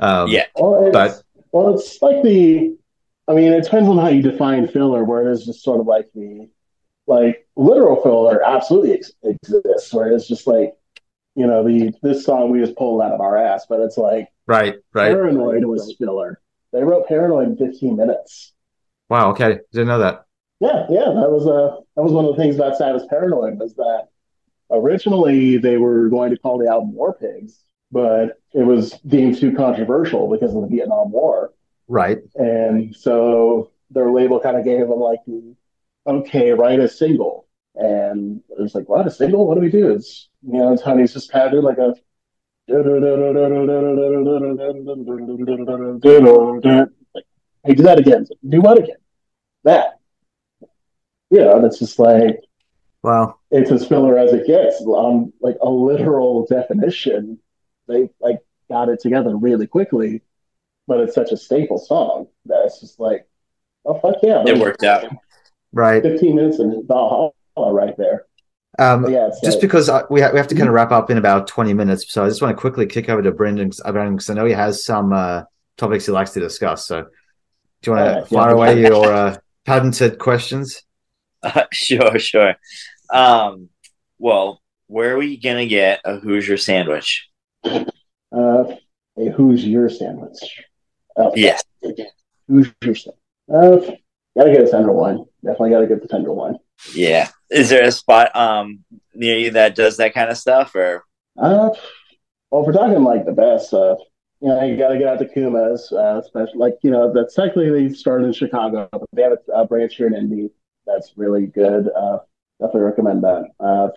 Yeah. Well, But it's like I mean, it depends on how you define filler, where it is just sort of like like literal filler absolutely exists, where it's just like, this song we just pulled out of our ass, but it's like right. Paranoid was filler. They wrote Paranoid in 15 minutes. Wow, okay. Didn't know that. Yeah, that was one of the things about Sad as Paranoid was that originally they were going to call the album War Pigs, but it was deemed too controversial because of the Vietnam War. Right. And so their label kind of gave them like okay, write a single. And it was like, what, a single? What do we do? Tony's just kind of doing like a like, hey, do that again. Do what again? That. And it's just like Wow. it's as filler as it gets. Like a literal definition, they like got it together really quickly, but it's such a staple song that it's just like, oh fuck yeah, It worked out. Right. 15 minutes and Valhalla right there. Yeah, Just because we have to kind of wrap up in about 20 minutes, so I just want to quickly kick over to Brendan because I know he has some topics he likes to discuss. So, do you want to fire away your patented questions? Sure. Well, where are we gonna get a Hoosier sandwich? A Hoosier sandwich. Yes. Hoosier sandwich. Gotta get a tenderloin. Definitely gotta get the tenderloin. Yeah. Is there a spot near you that does that kind of stuff, or? Well, if we're talking like the best stuff, you gotta get out to Kuma's, especially like that's technically they started in Chicago, but they have a branch here in Indy that's really good. Definitely recommend that.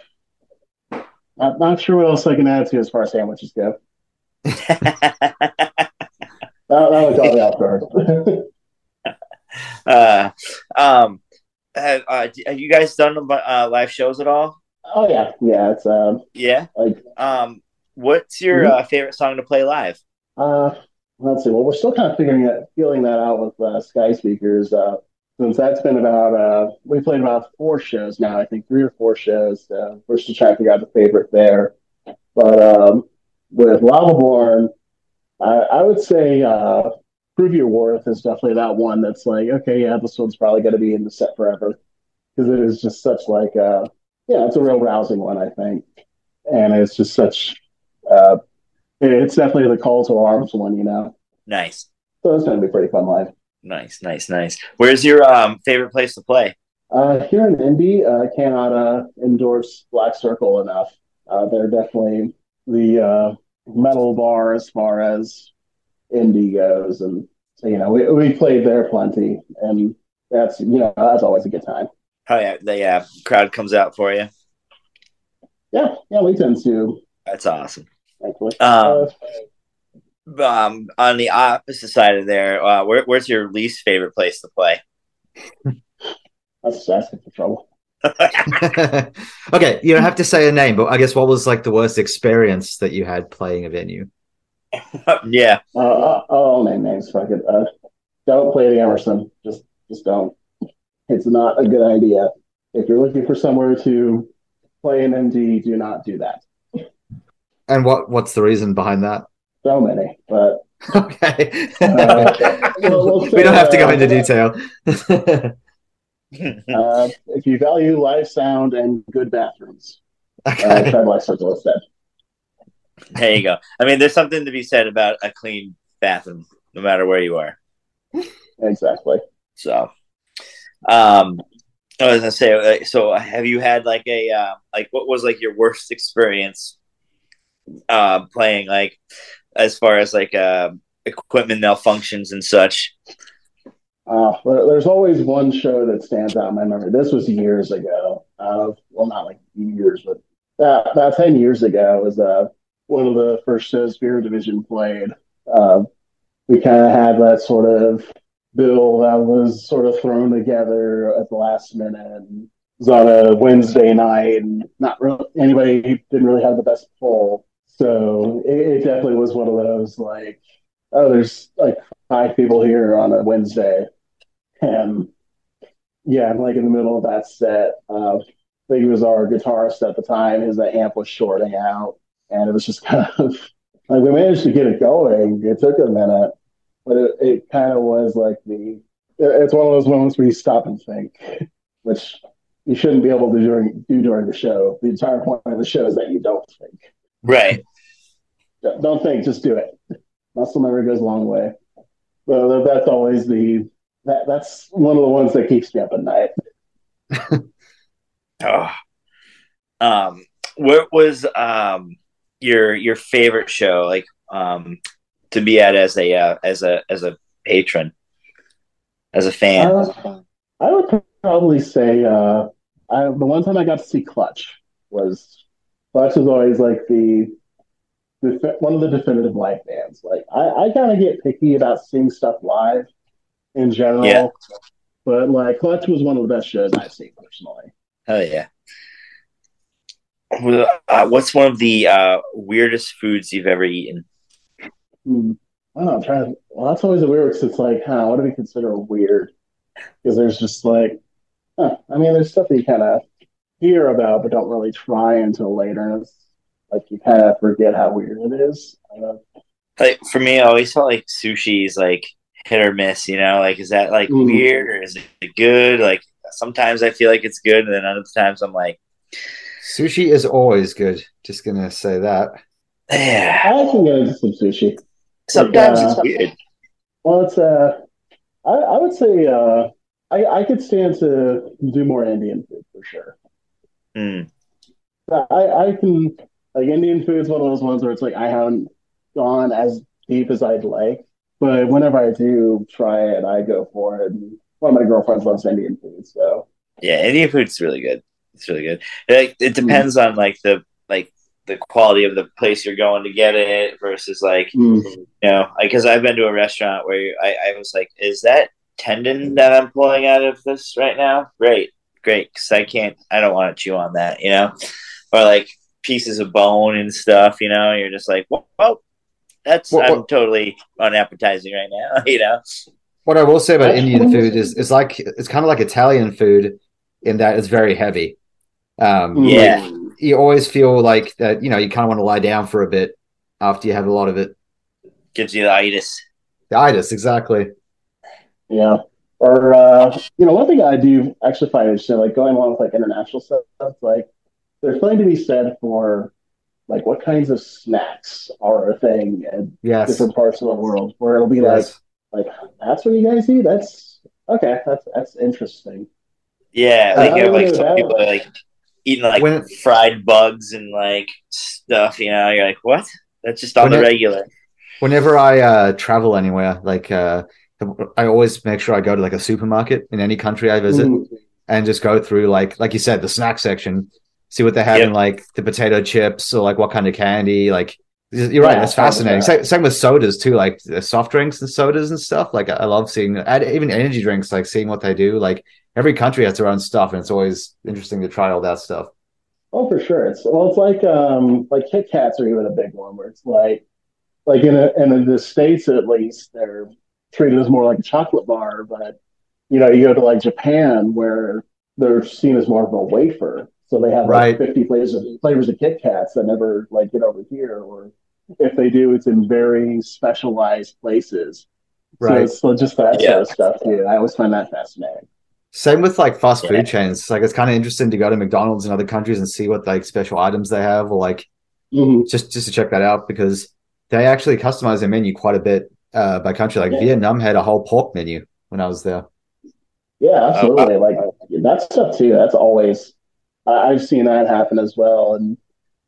I'm not sure what else I can add to as far as sandwiches go. that was all the outdoors. Have you guys done live shows at all? Oh yeah. It's yeah. Like what's your favorite song to play live? Let's see. Well, we're still kind of feeling that out with Skyspeakers. Since that's been about we played about 4 shows now. I think 3 or 4 shows. We're still trying to figure out the favorite there. But with Lavaborne, I would say Prove Your Worth is definitely that one that's like, okay, yeah, this one's probably going to be in the set forever because it is just such like, it's a real rousing one, I think, and it's just such It's definitely the call to arms one, Nice, So it's going to be pretty fun live. nice. Where's your favorite place to play? Here in Indy, I cannot endorse Black Circle enough. They're definitely the metal bar as far as Indy goes, and so we played there plenty, and that's always a good time. Oh yeah, the crowd comes out for you. Yeah, we tend to. That's awesome. Thankfully. On the opposite side of there, where's your least favorite place to play? That's asking for trouble. Okay, you don't have to say a name, but I guess what was like the worst experience that you had playing a venue? Yeah. I'll name names. Fuck it. Don't play the Emerson. Just don't. It's not a good idea. If you're looking for somewhere to play an MD, do not do that. And what's the reason behind that? So many, but okay. we'll say, we don't have to go into detail. If you value live sound and good bathrooms, Okay. try Black Circle instead. There you go. I mean, there's something to be said about a clean bathroom, no matter where you are. Exactly. So, I was gonna say, so have you had like what was like your worst experience playing, like as far as like equipment malfunctions and such? There's always one show that stands out in my memory. This was years ago. Well, not like years, but about 10 years ago was one of the first shows Spirit Division played. We kind of had that sort of bill that was sort of thrown together at the last minute. And it was on a Wednesday night, and not really anybody didn't really have the best pull. So it definitely was one of those like, oh, there's like 5 people here on a Wednesday. And yeah, I'm like in the middle of that set. I think it was our guitarist at the time. His amp was shorting out, and it was just kind of like we managed to get it going. It took a minute, but it kind of was like it's one of those moments where you stop and think, which you shouldn't be able to do during the show. The entire point of the show is that you don't think. Right. Don't think, just do it. Muscle memory goes a long way. So that's always that's one of the ones that keeps me up at night. What was your favorite show, like to be at as a patron, as a fan? I would probably say the one time I got to see Clutch was always like one of the definitive live bands. Like I kind of get picky about seeing stuff live in general, yeah. But like Clutch was one of the best shows I've seen personally. Oh yeah. What's one of the weirdest foods you've ever eaten? I don't know. I'm trying to. Well, that's always a weird because it's like, what do we consider weird? Because there's just like, I mean, there's stuff that you kind of hear about but don't really try until later. And it's like you kind of forget how weird it is. Like for me, I always felt like sushi is like hit or miss. Like is that like weird or is it good? Like sometimes I feel like it's good, and then other times I'm like, sushi is always good. Just gonna say that. Yeah, I can get into some sushi. Sometimes it's weird. Well, it's I would say I could stand to do more Indian food for sure. I can, like, Indian food is one of those ones where it's like I haven't gone as deep as I'd like, but whenever I do try it, I go for it. And one of my girlfriends loves Indian food, so yeah, Indian food's really good. It's really good. It depends on like the quality of the place you're going to get it versus like because I've been to a restaurant where I was like, is that tendon that I'm pulling out of this right now? Great, because I don't want to chew on that, or like pieces of bone and stuff, you're just like, well, I'm totally unappetizing right now, What I will say about Indian food is it's kind of like Italian food in that it's very heavy. Yeah. You always feel like that, you kind of want to lie down for a bit after you have a lot of it. Gives you the itis. The itis, exactly. Yeah. Or, one thing I do actually find interesting, like going along with like international stuff, like there's something to be said for what kinds of snacks are a thing in Yes. different parts of the world, where it'll be Yes. like that's what you guys eat. That's okay. That's interesting. Yeah, Like like not you have only like some that, people are like eating like When fried bugs and like stuff. You know, you're like, what? That's just on when the it, regular. whenever I travel anywhere, I always make sure I go to like a supermarket in any country I visit mm, and just go through like you said, the snack section, see what they have in Yep. like the potato chips or like what kind of candy. Like you're right, yeah, that's fascinating. 100%. Same with sodas too, like the soft drinks and sodas and stuff. Like I love seeing even energy drinks, like seeing what they do. Like every country has their own stuff, and it's always interesting to try all that stuff. Oh, for sure. It's like Kit Kats are even a big one where it's like in the States at least they're treated as more like a chocolate bar, but you go to like Japan where they're seen as more of a wafer. So they have like Right, 50 flavors of Kit Kats that never like get over here, or if they do, it's in very specialized places. So right. it's just that sort Yeah. of stuff too. I always find that fascinating. Same with like fast Yeah. food chains. Like it's kind of interesting to go to McDonald's in other countries and see what like special items they have, or like Mm-hmm. just to check that out because they actually customize their menu quite a bit by country. Like Yeah, Vietnam had a whole pork menu when I was there. yeah, Oh, wow. absolutely. Like that stuff too. That's always I've seen that happen as well. And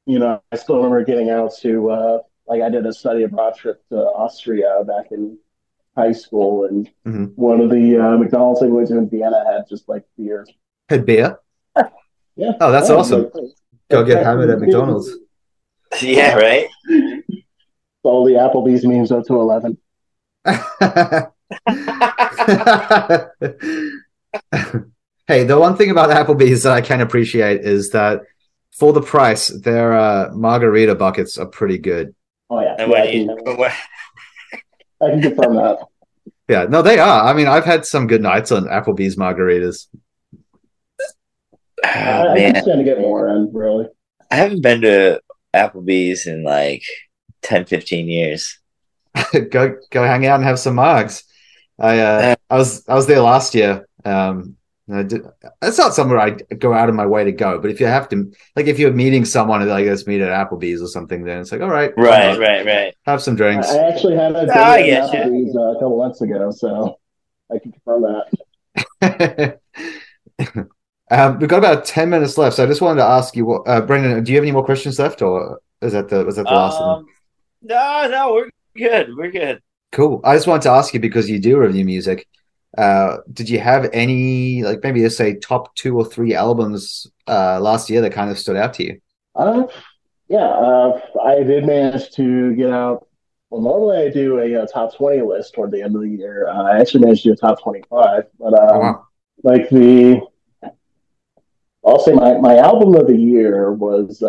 I still remember getting out to like I did a study abroad trip to Austria back in high school, and Mm-hmm. one of the McDonald's I went to in Vienna had just like beer. Had beer. Yeah, Oh, that's yeah, it's awesome. Go get hammered at McDonald's. Yeah, right. all the Applebee's memes up to 11. Hey, the one thing about Applebee's that I can appreciate is that for the price, their margarita buckets are pretty good. Oh yeah, And yeah, I can confirm that. Yeah, no, they are. I mean, I've had some good nights on Applebee's margaritas. Oh, I keep man, trying to get more in, really. I haven't been to Applebee's in like 10, 15 years. Go hang out and have some margs. I was there last year. It's not somewhere I go out of my way to go, but if you have to, like, if you're meeting someone like let's meet at Applebee's or something, then it's like, all right, Right. have some drinks. I actually had a Ah, I dinner at get you. Applebee's a couple months ago, so I can confirm that. We've got about 10 minutes left, so I just wanted to ask you, Brendan, do you have any more questions left, or was that the last of them? No, we're good. We're good. Cool. I just wanted to ask you because you do review music. Did you have any, like maybe let's say top 2 or 3 albums last year that kind of stood out to you? Yeah, I did manage to get out. Well, normally I do a top 20 list toward the end of the year. I actually managed to do a top 25, but Oh wow. like I'll say my album of the year was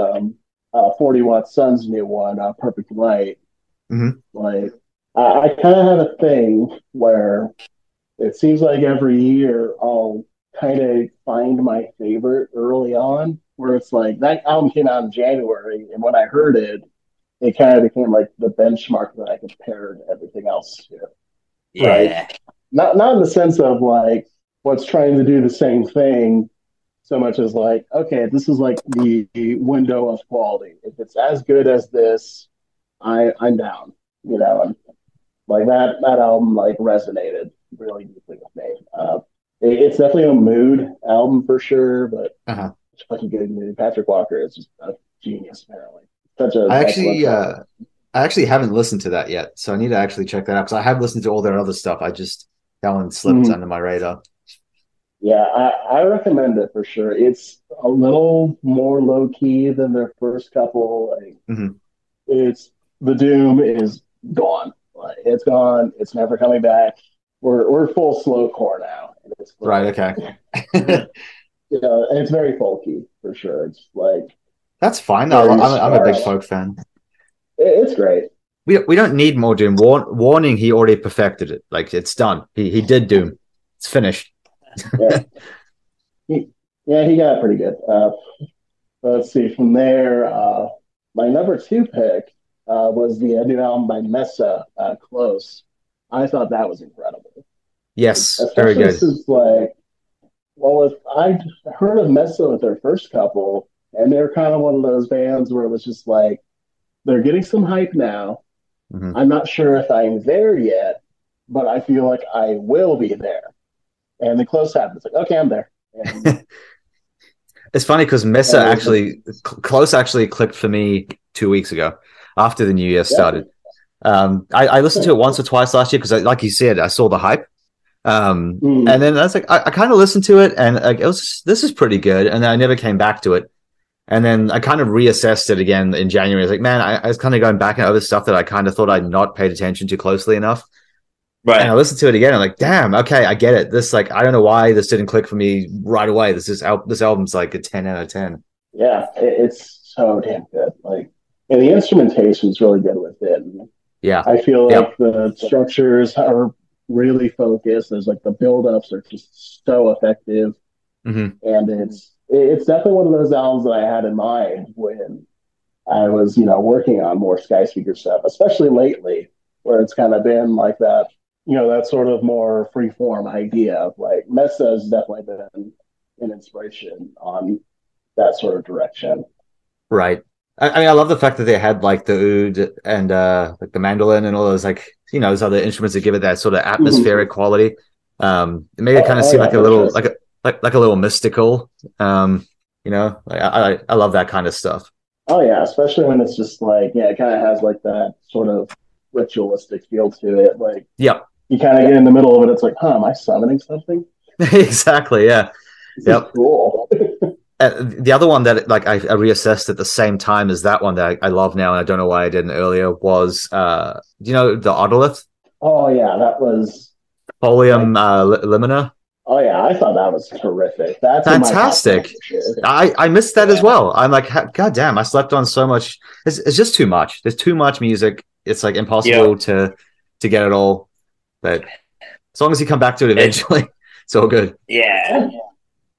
40 Watt Sun's new one, Perfect Light. Hmm. Like I kind of have a thing where it seems like every year I'll kind of find my favorite early on, where it's like that album came out in January, and when I heard it, it kind of became like the benchmark that I compared everything else to. Right? Yeah. Not in the sense of like what's trying to do the same thing, so much as like, okay, this is like the window of quality. If it's as good as this, I'm down. And like that album like resonated really deeply with me. It's definitely a mood album for sure, but Uh-huh. it's fucking good mood. Patrick Walker is just a genius, apparently. Such a I excellent actually, song. I actually haven't listened to that yet, so I need to actually check that out because I have listened to all their other stuff. That one slipped Mhm. under my radar. Yeah, I recommend it for sure. It's a little more low key than their first couple. Like, Hmm. it's the doom is gone. Like, it's gone. It's never coming back. We're full slowcore now, and it's Right. great. Okay. And it's very folky for sure. It's like That's fine though. very I'm a big sparse. folk fan. It's great. We don't need more Doom. Warning, he already perfected it. Like it's done. He did Doom. It's finished. Yeah, he got it pretty good. Let's see. From there, my number 2 pick was the new album by Mesa, Close. I thought that was incredible, Yes, very especially good. since like, well, if I heard of Mesa with their first couple, And they're kind of one of those bands where it was just like, they're getting some hype now. Mhm. I'm not sure if I'm there yet, but I feel like I will be there. And the close happened. It's like, okay, I'm there. And, It's funny because Mesa and actually, Close actually clicked for me 2 weeks ago after the new year started. I listened to it once or twice last year because, like you said, I saw the hype. And then I was like, I kind of listened to it and like, this is pretty good. And then I never came back to it. And then I kind of reassessed it again in January. I was like, man, I was kind of going back and over stuff that I kind of thought I'd not paid attention to closely enough. Right. And I listened to it again. I'm like, damn, okay, I get it. This, like, I don't know why this didn't click for me right away. This album's like a 10 out of 10. yeah, it's so damn good. Like, and the instrumentation is really good with it. And Yeah. I feel like the structures are really focused. There's like the build-ups are just so effective. Mm-hmm. And it's definitely one of those albums that I had in mind when I was, working on more Skyspeaker stuff, especially lately, where it's kind of been like that, that sort of more freeform idea of like Mesa has definitely been an inspiration on that sort of direction. Right. I mean, I love the fact that they had like the oud and like the mandolin and all those like those other instruments that give it that sort of atmospheric quality. It made it kind of seem like a little like a little mystical. I love that kind of stuff. Oh yeah, especially when it's just like it kind of has like that sort of ritualistic feel to it. Like you kind of get in the middle of it, it's like, am I summoning something? Exactly. Yeah. This is cool. The other one that like I reassessed at the same time as that one that I love now, and I don't know why I didn't earlier, was the Otolith? Oh yeah, that was Folium Limina. Oh yeah, I thought that was terrific. That's fantastic. I missed that as well. I'm like, God damn, I slept on so much. It's just too much. There's too much music. It's like impossible to get it all. But as long as you come back to it eventually, it's all good. Yeah.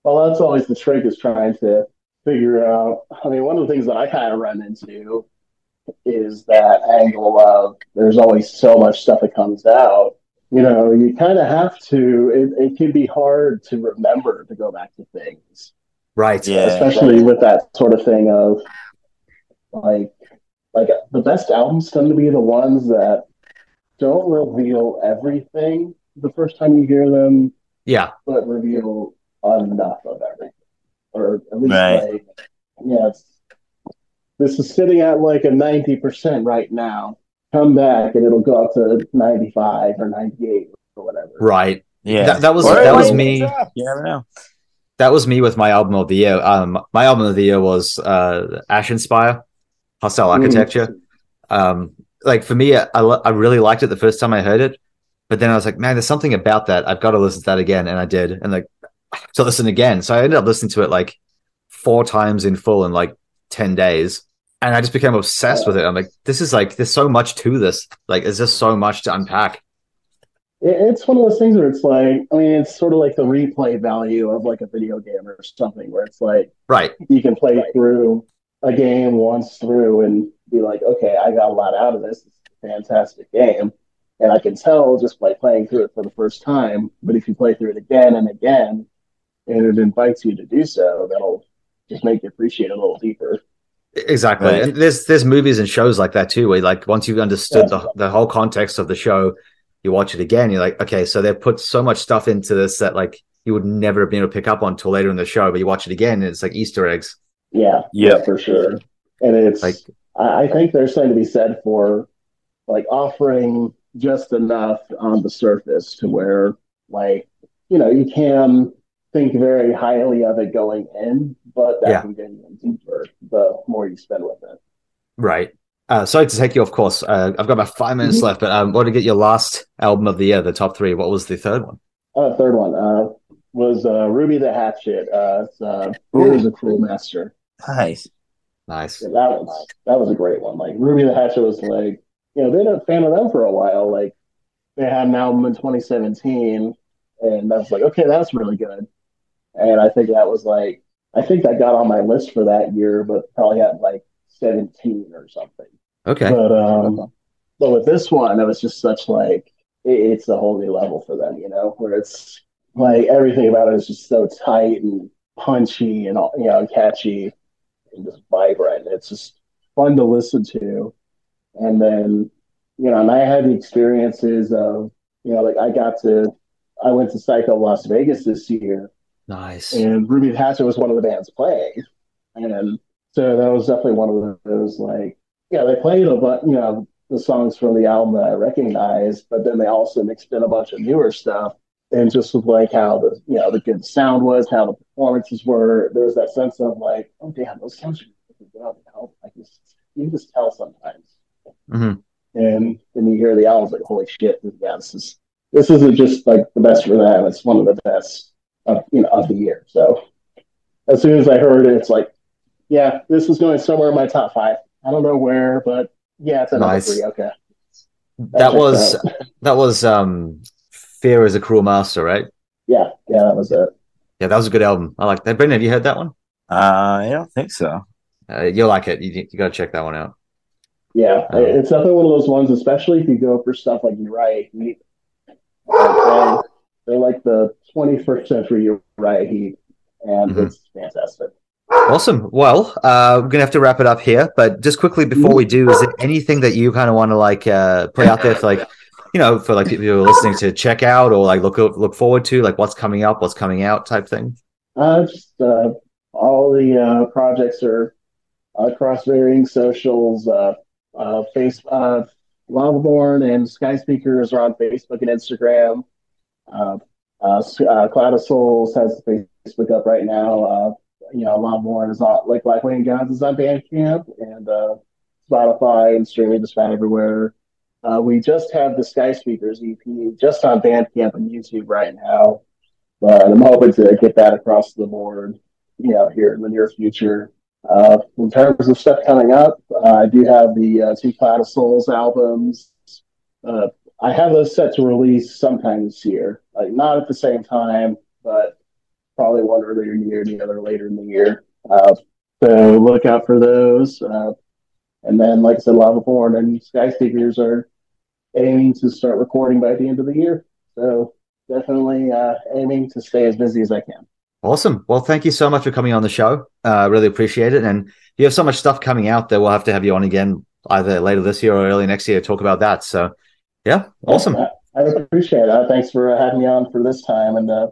Well, that's always the trick, is trying to figure out. I mean, one of the things that I kind of run into is that angle of there's always so much stuff that comes out. You kind of have to, it can be hard to remember to go back to things. Right. Yeah. Especially with that sort of thing of like the best albums tend to be the ones that don't reveal everything the first time you hear them. Yeah. But reveal enough of everything. Or at least this is sitting at like a 90% right now. Come back and it'll go up to 95 or 98 or whatever. Right. Yeah. That was me. You never know. That was me with my album of the year. My album of the year was Ashenspire, Hostile Architecture. Like for me, I really liked it the first time I heard it, but then I was like, man, there's something about that. I've got to listen to that again, and I did, and like to listen again. So I ended up listening to it like 4 times in full in like 10 days. And I just became obsessed with it. I'm like, this is like, there's so much to this. Like, there's just so much to unpack. It's one of those things where it's like, I mean, it's sort of like the replay value of like a video game or something, where it's like, right, you can play through a game once through and be like, okay, I got a lot out of this. It's a fantastic game. And I can tell just by playing through it for the first time. But if you play through it again and again, and it invites you to do so, that'll just make you appreciate it a little deeper. Exactly. Right. And there's movies and shows like that too, where like once you've understood the whole context of the show, you watch it again, you're like, okay, so they've put so much stuff into this that like you would never have been able to pick up on until later in the show, but you watch it again and it's like Easter eggs. Yeah, for sure. And it's like, I think there's something to be said for like offering just enough on the surface to where like, you can think very highly of it going in, but that can get you deeper the more you spend with it. Right. Sorry to take you off course. I've got about 5 minutes left, but I want to get your last album of the year, the top 3. What was the third one? Third one was Ruby the Hatchet. Here's a Cruel Master. Nice. Yeah, that was a great one. Like Ruby the Hatchet was like, been a fan of them for a while. Like they had an album in 2017, and I was like, okay, that's really good. And I think that got on my list for that year, but probably at like 17 or something. Okay. But with this one, it was just such like, it's a whole new level for them, where it's like everything about it is just so tight and punchy and, catchy. and just vibrant. It's just fun to listen to. And then, and I had the experiences of, like I went to Psycho Las Vegas this year, Nice. and Ruby Hatchet was one of the bands playing. And so that was definitely one of those, like, they played the songs from the album that I recognized, but then they also mixed in a bunch of newer stuff. And just with like how the good sound was, how the performances were, there was that sense of like, oh damn, those sounds are really good. Like you can just tell sometimes. Mm-hmm. And then you hear the album, like, holy shit, yeah, this isn't just like the best for them. It's one of the best of the year. So as soon as I heard it, it's like, yeah, this is going somewhere in my top 5. I don't know where, but yeah, it's a number 3. Okay. That was Fear is a Cruel Master, right? Yeah, that was it. Yeah, that was a good album. I like that. Brendan, have you heard that one? I don't think so. You'll like it. You got to check that one out. Yeah, it's definitely one of those ones, especially if you go for stuff like Uriah Heep. They're like the 21st century Uriah Heep, and it's fantastic. Awesome. Well, we're gonna have to wrap it up here, but just quickly before we do, is there anything that you kind of want to like put out there for like, for like people who are listening to check out or like look forward to, like what's coming up, what's coming out type thing? Just all the projects are across varying socials. Facebook, Lavaborne and Skyspeakers are on Facebook and Instagram. Cloud of Souls has Facebook up right now. Lavaborne is on, like Black Wayne Gods is on Bandcamp and Spotify and streaming just about everywhere. We just have the Skyspeakers EP just on Bandcamp and YouTube right now. But I'm hoping to get that across the board, here in the near future. In terms of stuff coming up, I do have the 2 Cloud of Souls albums. I have those set to release sometime this year. Like not at the same time, but probably one earlier in the year, the other later in the year. So look out for those. And then, like I said, Lavaborne and Skyspeakers are aiming to start recording by the end of the year. So definitely aiming to stay as busy as I can. Awesome. Well, thank you so much for coming on the show. Really appreciate it. And you have so much stuff coming out that we'll have to have you on again either later this year or early next year to talk about that. So, yeah, awesome. I appreciate it. Thanks for having me on for this time. And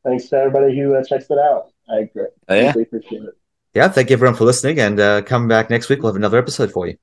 thanks to everybody who checks it out. I greatly appreciate it. Yeah, thank you everyone for listening. And come back next week. We'll have another episode for you.